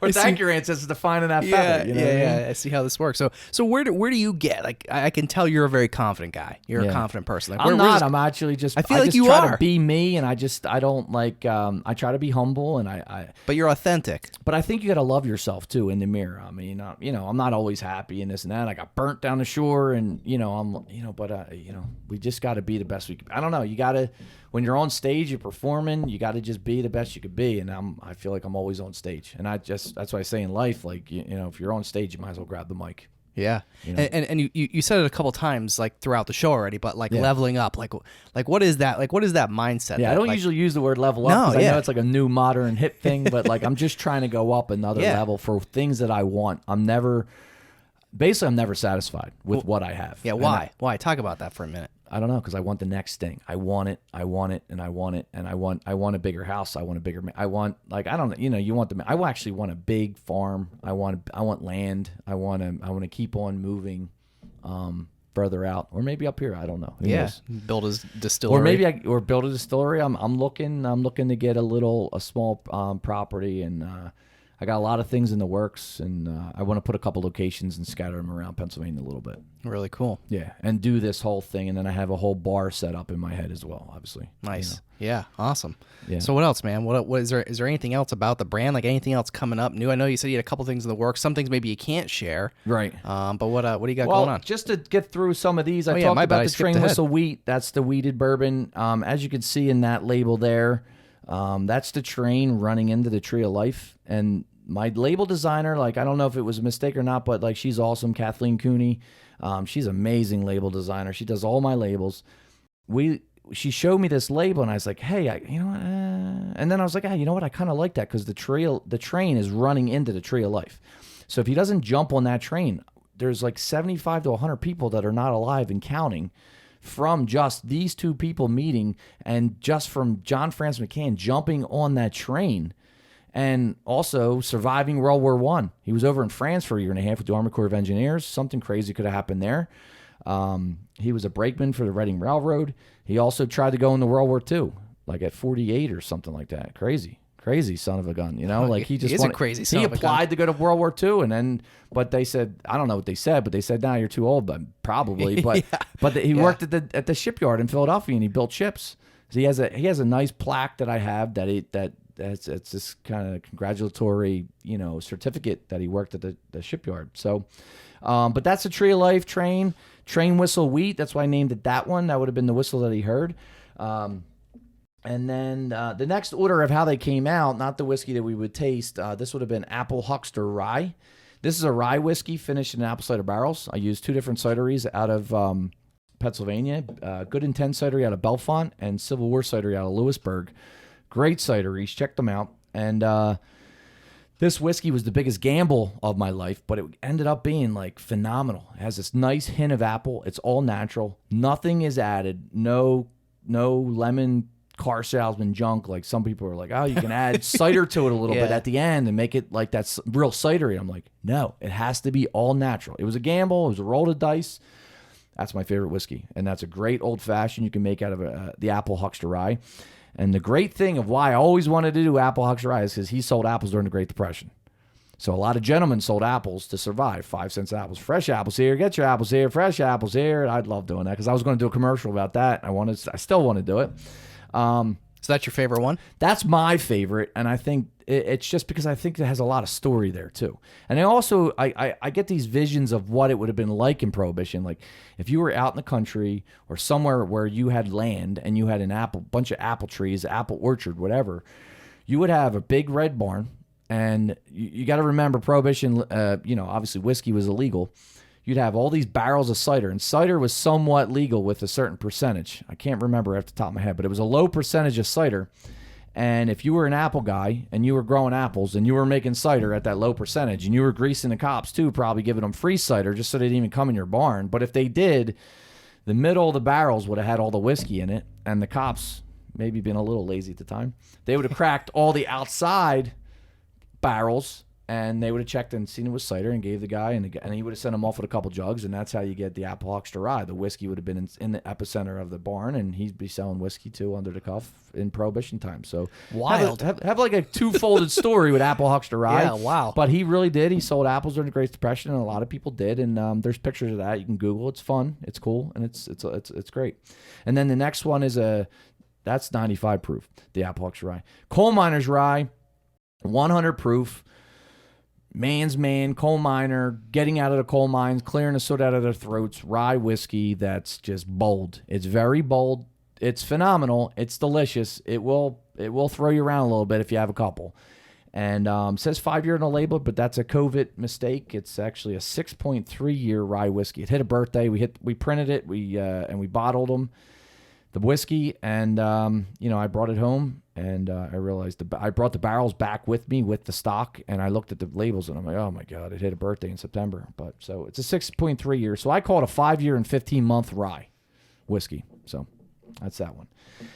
or thank your ancestors for finding that feather. Yeah. I see how this works. So where do you get? Like, I can tell you're a very confident guy. You're a confident person. Like, I'm not. I'm actually just. I feel like you try are. To be me, and I don't like. I try to be humble, and I. But you're authentic. But I think you got to love yourself too in the mirror. I mean, I'm not always happy and this and that. I got burnt down the shore, and we just got to be the best we can. I don't know. You got to, when you're on stage, you're performing. You got to just be the best you could be. And I feel like I'm always on stage, and that's why I say in life, like if you're on stage, you might as well grab the mic. Yeah, and you said it a couple times like throughout the show already, but like leveling up, like what is that? Like what is that mindset? Yeah, I don't usually use the word level up because I know it's like a new modern hip thing, but like I'm just trying to go up another level for things that I want. I'm never satisfied with what I have. Yeah, why? Why? Talk about that for a minute. I don't know, because I want the next thing. I want it, and I want it, and I want a bigger house. I want you want I actually want a big farm. I want land. I want to keep on moving further out, or maybe up here. I don't know. Who knows? Build a distillery, or build a distillery. I'm looking to get a small property, and I got a lot of things in the works, and I want to put a couple locations and scatter them around Pennsylvania a little bit. Really cool. Yeah, and do this whole thing, and then I have a whole bar set up in my head as well, obviously. Nice. Yeah, awesome. Yeah. So what else, man? What is there anything else about the brand? Like anything else coming up new? I know you said you had a couple things in the works. Some things maybe you can't share. Right. But what do you got going on? Just to get through some of these, I talked about the train whistle wheat. That's the wheated bourbon. As you can see in that label there, that's the train running into the tree of life. And my label designer, like, I don't know if it was a mistake or not, but like, she's awesome, Kathleen Cooney. She's an amazing label designer. She does all my labels. She showed me this label, and I was like, hey, and then I was like, hey, you know what? I kind of like that, because the train is running into the tree of life. So if he doesn't jump on that train, there's like 75 to 100 people that are not alive and counting from just these two people meeting, and just from John Francis McCann jumping on that train. And also surviving World War I. He was over in France for a year and a half with the Army Corps of Engineers. Something crazy could have happened there. He was a brakeman for the Reading Railroad. He also tried to go into World War II, like at 48 or something like that. Crazy son of a gun, Like he just is a crazy son of a gun. He applied to go to World War II, but they said, I don't know what they said, but they said, "Nah, you're too old." But probably, but he worked at the shipyard in Philadelphia, and he built ships. So he has a nice plaque that I have it's this kind of congratulatory, certificate that he worked at the shipyard. So, but that's a Tree of Life train. Train whistle wheat. That's why I named it that one. That would have been the whistle that he heard. And then the next order of how they came out, not the whiskey that we would taste, this would have been Apple Huckster Rye. This is a rye whiskey finished in apple cider barrels. I used 2 different cideries out of Pennsylvania. Good Intent cidery out of Bellefonte and Civil War cidery out of Lewisburg. Great cideries. Check them out. And this whiskey was the biggest gamble of my life, but it ended up being like phenomenal. It has this nice hint of apple. It's all natural. Nothing is added. No lemon car salesman junk like some people are like, oh, you can add cider to it a little bit at the end and make it like that's real cidery. I'm like, no, it has to be all natural. It was a gamble. It was a roll of dice. That's my favorite whiskey, and that's a great old-fashioned you can make out of the Apple Huckster Rye. And the great thing of why I always wanted to do Apple Huckster Rye is because he sold apples during the Great Depression. So a lot of gentlemen sold apples to survive. 5 cents apples. Fresh apples here. Get your apples here. Fresh apples here. I'd love doing that because I was going to do a commercial about that. I still want to do it. So that's your favorite one? That's my favorite, and I think it's just because I think it has a lot of story there too. And I get these visions of what it would have been like in Prohibition. Like if you were out in the country or somewhere where you had land and you had bunch of apple trees, apple orchard, whatever, you would have a big red barn. And you got to remember Prohibition, obviously whiskey was illegal. You'd have all these barrels of cider, and cider was somewhat legal with a certain percentage. I can't remember off the top of my head, but it was a low percentage of cider. And if you were an apple guy and you were growing apples and you were making cider at that low percentage and you were greasing the cops too, probably giving them free cider just so they didn't even come in your barn. But if they did, the middle of the barrels would have had all the whiskey in it, and the cops, maybe being a little lazy at the time, they would have cracked all the outside barrels, and they would have checked and seen it was cider and gave the guy, and he would have sent him off with a couple jugs, and that's how you get the Apple Huckster Rye. The whiskey would have been in the epicenter of the barn, and he'd be selling whiskey too under the cuff in Prohibition time. So wild. Have like a two-folded story with Apple Huckster Rye. Yeah, wow. But he really did. He sold apples during the Great Depression, and a lot of people did. And there's pictures of that. You can Google. It's fun. It's cool, and it's great. And then the next one is that's 95 proof. The Apple Huckster Rye, Coal Miner's Rye, 100 proof. Man's man, coal miner, getting out of the coal mines, clearing the soot out of their throats, rye whiskey that's just bold. It's very bold. It's phenomenal. It's delicious. It will throw you around a little bit if you have a couple. And says 5 year on the label, but that's a COVID mistake. It's actually a 6.3 year rye whiskey. It hit a birthday. We printed it. And we bottled them, the whiskey, and I brought it home. And I realized I brought the barrels back with me with the stock, and I looked at the labels, and I'm like, oh my God, it hit a birthday in September. But so it's a 6.3 year. So I call it a 5 year and 15-month rye whiskey. So that's that one.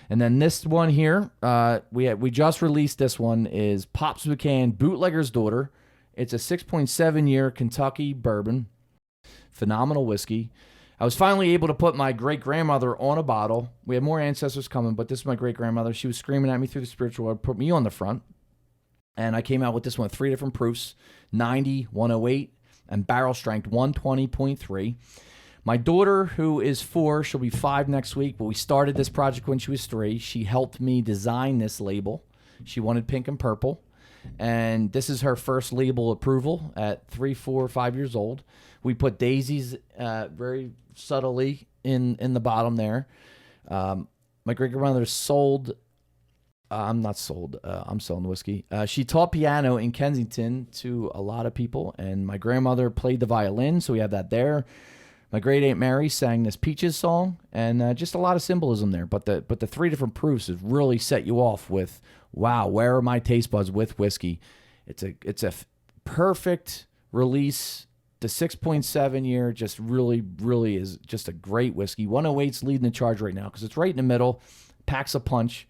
And then this one here, we just released this one, is Pops McCann Bootlegger's Daughter. It's a 6.7 year Kentucky bourbon. Phenomenal whiskey. I was finally able to put my great-grandmother on a bottle. We have more ancestors coming, but this is my great-grandmother. She was screaming at me through the spiritual world, put me on the front. And I came out with this one with 3 different proofs, 90, 108, and barrel strength 120.3. My daughter, who is 4, she'll be 5 next week, but we started this project when she was 3. She helped me design this label. She wanted pink and purple. And this is her first label approval at 3, 4, 5 years old. We put daisies very subtly in the bottom there. My great-grandmother sold... I'm not sold. I'm selling whiskey. She taught piano in Kensington to a lot of people, and my grandmother played the violin, so we have that there. My great-aunt Mary sang this Peaches song, and just a lot of symbolism there. But the 3 different proofs has really set you off with, wow, where are my taste buds with whiskey? It's a perfect release. The 6.7 year just really, really is just a great whiskey. 108's leading the charge right now because it's right in the middle, packs a punch,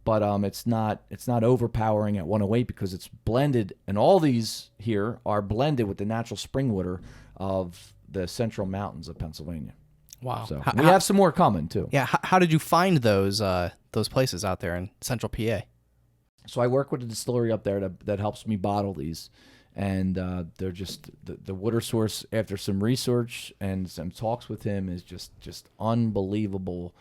but it's not overpowering at 108 because it's blended, and all these here are blended with the natural spring water of the central mountains of Pennsylvania. Wow. So we have some more coming too. Yeah. How did you find those places out there in central PA? So I work with a distillery up there that helps me bottle these. And they're just the water source, after some research and some talks with him, is just unbelievable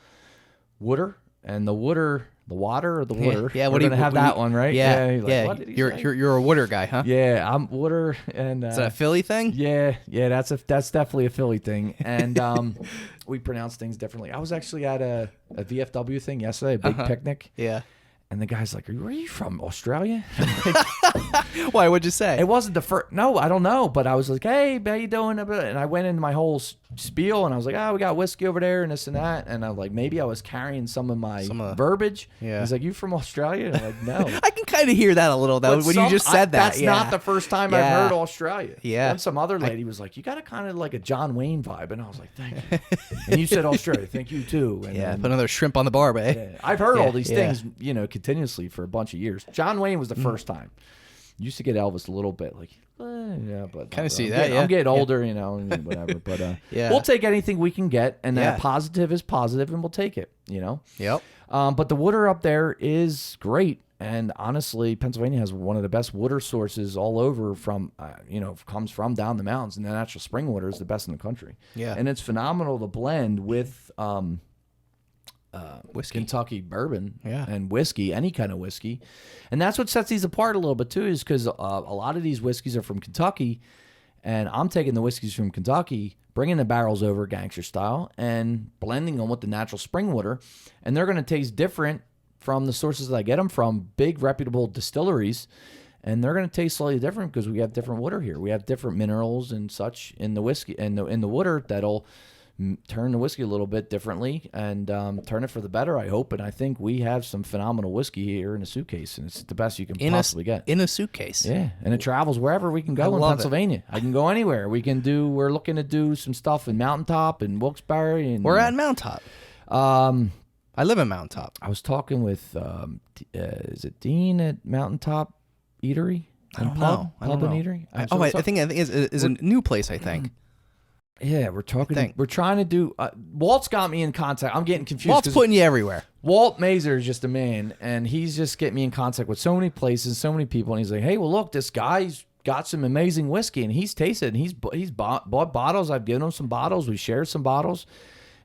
water. and the water. Yeah, we're gonna have that one, right? Yeah, You're like, yeah. what did he say? You're a water guy, huh? Yeah, I'm water, and Is that a Philly thing? yeah, that's definitely a Philly thing, and we pronounce things differently. I was actually at a VFW thing yesterday, a big picnic. Yeah. And the guy's like, where are you from, Australia? Why? What'd you say? It wasn't the first. No, I don't know. But I was like, hey, how you doing? And I went into my whole spiel, and I was like, we got whiskey over there and this and that. And I was like, maybe I was carrying some of my verbiage. Yeah. He's like, you from Australia? And I'm like, no. I can kind of hear that a little, though, when you just said that. That's not the first time I've heard Australia. Yeah. Then some other lady was like, you got a kind of like a John Wayne vibe. And I was like, thank you. And you said Australia. Thank you, too. And put another shrimp on the barb, eh? Yeah. I've heard all these things, continuously for a bunch of years. John Wayne was the first time. Used to get Elvis a little bit, like, but kind of see that. I'm getting older, and whatever. But we'll take anything we can get, and that positive is positive, and we'll take it. Yep. But the water up there is great, and honestly, Pennsylvania has one of the best water sources all over. From comes from down the mountains, and the natural spring water is the best in the country. Yeah, and it's phenomenal to blend with whiskey, Kentucky bourbon, and whiskey, any kind of whiskey. And that's what sets these apart a little bit too, is because a lot of these whiskeys are from Kentucky, and I'm taking the whiskeys from Kentucky, bringing the barrels over gangster style, and blending them with the natural spring water, and they're going to taste different from the sources that I get them from, big reputable distilleries, and they're going to taste slightly different because we have different water here. We have different minerals and such in the whiskey and in the water that'll turn the whiskey a little bit differently and turn it for the better, I hope. And I think we have some phenomenal whiskey here in a suitcase, and it's the best you can possibly get. In a suitcase. Yeah, and it travels wherever we can go in Pennsylvania. I can go anywhere. We're looking to do some stuff in Mountaintop and Wilkes-Barre. We're at Mountaintop. I live in Mountaintop. I was talking with, is it Dean at Mountaintop Eatery? I don't know. Pub and Eatery? I think it's a new place, I think. Yeah, we're talking. We're trying to do. Walt's got me in contact. I'm getting confused. Walt's putting you everywhere. Walt Mazer is just a man, and he's just getting me in contact with so many places, so many people. And he's like, "Hey, well, look, this guy's got some amazing whiskey, and he's tasted, and he's bought bottles. I've given him some bottles. We shared some bottles.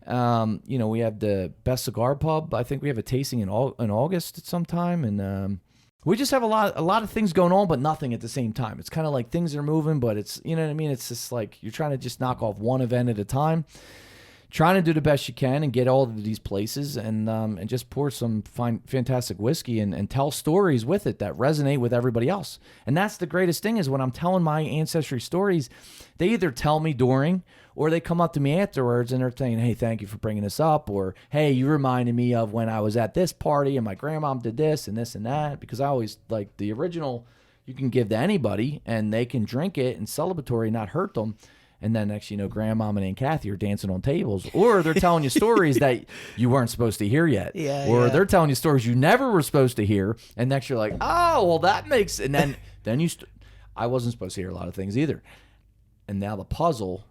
We have the best cigar pub. I think we have a tasting in August at some time, and we just have a lot of things going on, but nothing at the same time. It's kind of like things are moving, but it's, you know what I mean? It's just like you're trying to just knock off one event at a time, trying to do the best you can and get all of these places and just pour some fantastic whiskey and tell stories with it that resonate with everybody else. And that's the greatest thing, is when I'm telling my Ancestry stories, they either tell me during or they come up to me afterwards and they're saying, hey, thank you for bringing this up, or hey, you reminded me of when I was at this party and my grandmom did this and this and that. Because I always like the original you can give to anybody and they can drink it and celebratory, not hurt them. And then next, grandmom and Aunt Kathy are dancing on tables, or they're telling you stories that you weren't supposed to hear yet, or they're telling you stories you never were supposed to hear. And next you're like, oh, well, that makes. And then I wasn't supposed to hear a lot of things either. And now the puzzle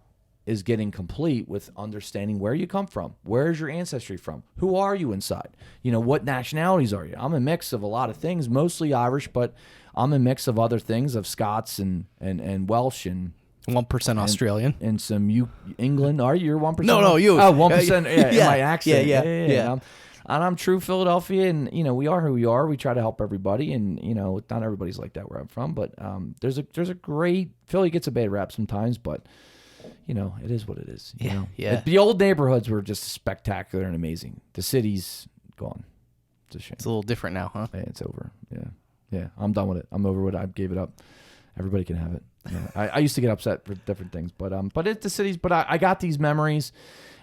is getting complete with understanding where you come from. Where's your ancestry from? Who are you inside? What nationalities are you? I'm a mix of a lot of things, mostly Irish, but I'm a mix of other things, of Scots and Welsh and 1% Australian and some England. Are you? You're 1%? No, you. Oh, 1%. Yeah, my accent. Yeah. And I'm true Philadelphia, and we are who we are. We try to help everybody, and not everybody's like that where I'm from, but there's a great Philly gets a bad rap sometimes, but it is what it is. Yeah. The old neighborhoods were just spectacular and amazing. The city's gone. It's a shame. It's a little different now, huh? Yeah, it's over. Yeah. I'm done with it. I'm over with it. I gave it up. Everybody can have it. I used to get upset for different things, but it's the cities. But I got these memories,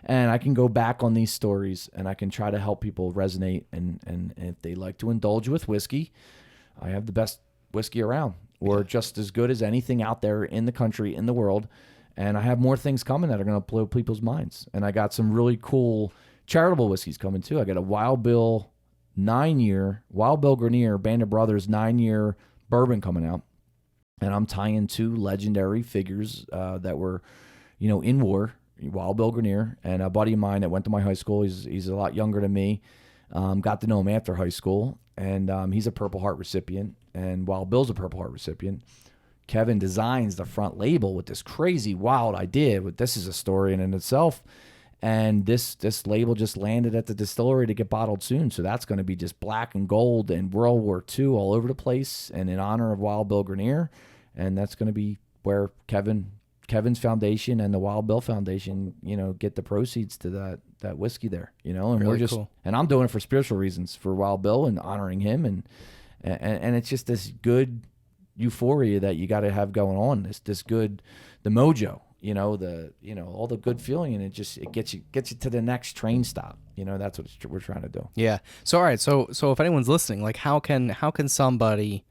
and I can go back on these stories, and I can try to help people resonate. And if they like to indulge with whiskey, I have the best whiskey around, or just as good as anything out there in the country, in the world. And I have more things coming that are going to blow people's minds. And I got some really cool charitable whiskeys coming too. I got a Wild Bill Grenier, Band of Brothers 9-year bourbon coming out. And I'm tying two legendary figures that were, in war, Wild Bill Grenier, and a buddy of mine that went to my high school. He's a lot younger than me. Got to know him after high school, and he's a Purple Heart recipient, and Wild Bill's a Purple Heart recipient. Kevin designs the front label with this crazy, wild idea. This is a story in itself. And this label just landed at the distillery to get bottled soon. So that's going to be just black and gold and World War II all over the place, and in honor of Wild Bill Grenier. And that's going to be where Kevin's foundation and the Wild Bill Foundation, get the proceeds to that whiskey there, and Really we're just, cool. and I'm doing it for spiritual reasons for Wild Bill and honoring him. And it's just this good euphoria that you got to have going on, this good, the mojo, all the good feeling, and it gets you to the next train stop. That's what we're trying to do. Yeah. So all right. So if anyone's listening, like how can somebody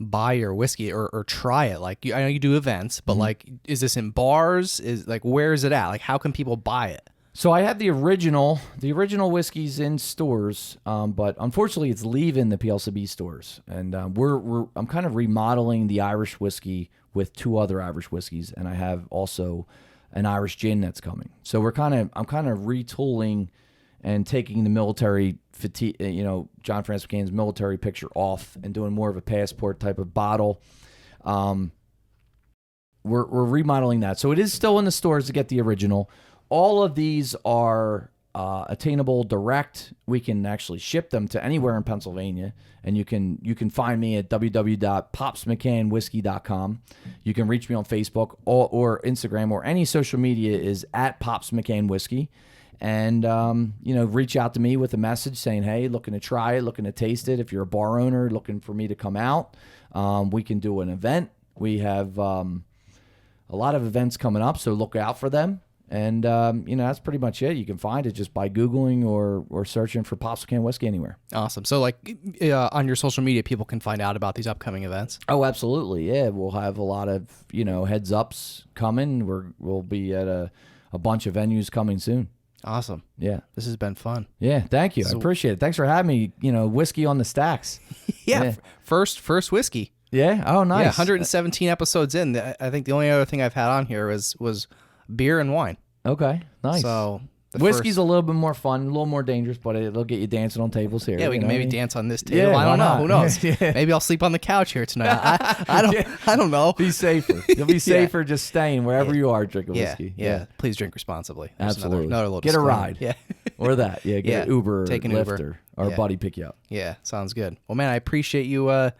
buy your whiskey or try it? Like I know you do events, but like, is this in bars? Is like, where is it at? Like, how can people buy it? So I have the original whiskeys in stores, but unfortunately it's leaving the PLCB stores, and I'm kind of remodeling the Irish whiskey with 2 other Irish whiskeys, and I have also an Irish gin that's coming. So I'm kind of retooling and taking the military fatigue, John Francis McCann's military picture off and doing more of a passport type of bottle. We're remodeling that, so it is still in the stores to get the original. All of these are attainable direct. We can actually ship them to anywhere in Pennsylvania, and you can find me at www.popsmccannwhiskey.com. You can reach me on Facebook or Instagram, or any social media is at Pops McCann Whiskey, and reach out to me with a message saying, hey, looking to try it, looking to taste it. If you're a bar owner looking for me to come out, we can do an event. We have a lot of events coming up, so look out for them. And, that's pretty much it. You can find it just by Googling or searching for Pops McCann Whiskey anywhere. Awesome. So, like, on your social media, people can find out about these upcoming events? Oh, absolutely. Yeah, we'll have a lot of, heads-ups coming. We'll be at a bunch of venues coming soon. Awesome. Yeah. This has been fun. Yeah, thank you. I appreciate it. Thanks for having me, whiskey on the stacks. Yeah. First whiskey. Yeah? Oh, nice. Yeah, 117 episodes in. I think the only other thing I've had on here was beer and wine. Okay, nice. So whiskey's a little bit more fun, a little more dangerous, but it'll get you dancing on tables here. Yeah, we can maybe dance on this table. Yeah, I don't know. why not? Who knows? Yeah. Maybe I'll sleep on the couch here tonight. I don't know. Be safer. You'll be safer just staying wherever you are drinking Yeah, whiskey. yeah. Please drink responsibly. There's Absolutely. Another little Get a disclaimer. ride. Yeah. Or that. Yeah, get an Uber or Take an Lyft Uber. or Yeah. a buddy pick you up. Yeah, sounds good. Well, man, I appreciate you.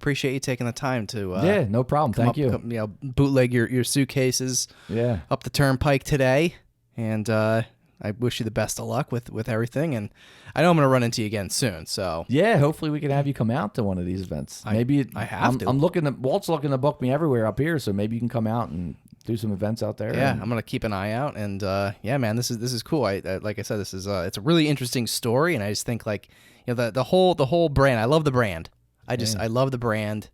Taking the time to. Yeah, no problem. Thank you. Bootleg your suitcases. Yeah. Up the turnpike today, and I wish you the best of luck with everything. And I know I'm going to run into you again soon. So yeah, hopefully we can have you come out to one of these events. Maybe I have to. I'm Walt's looking to book me everywhere up here, so maybe you can come out and do some events out there. Yeah, I'm gonna keep an eye out, and yeah, man, this is cool. I like I said, this is it's a really interesting story, and I just think like the whole brand. I love the brand. I love the brand,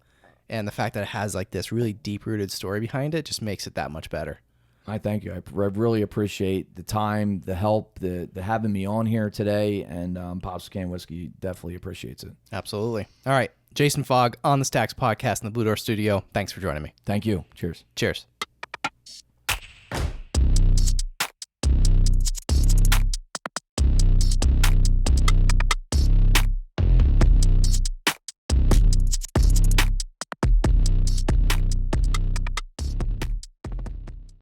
and the fact that it has like this really deep rooted story behind it just makes it that much better. I thank you. I really appreciate the time, the help, the having me on here today, and Pops McCann Whiskey definitely appreciates it. Absolutely. All right, Jason Fogg on the Stacks podcast in the Blue Door Studio. Thanks for joining me. Thank you. Cheers. Cheers.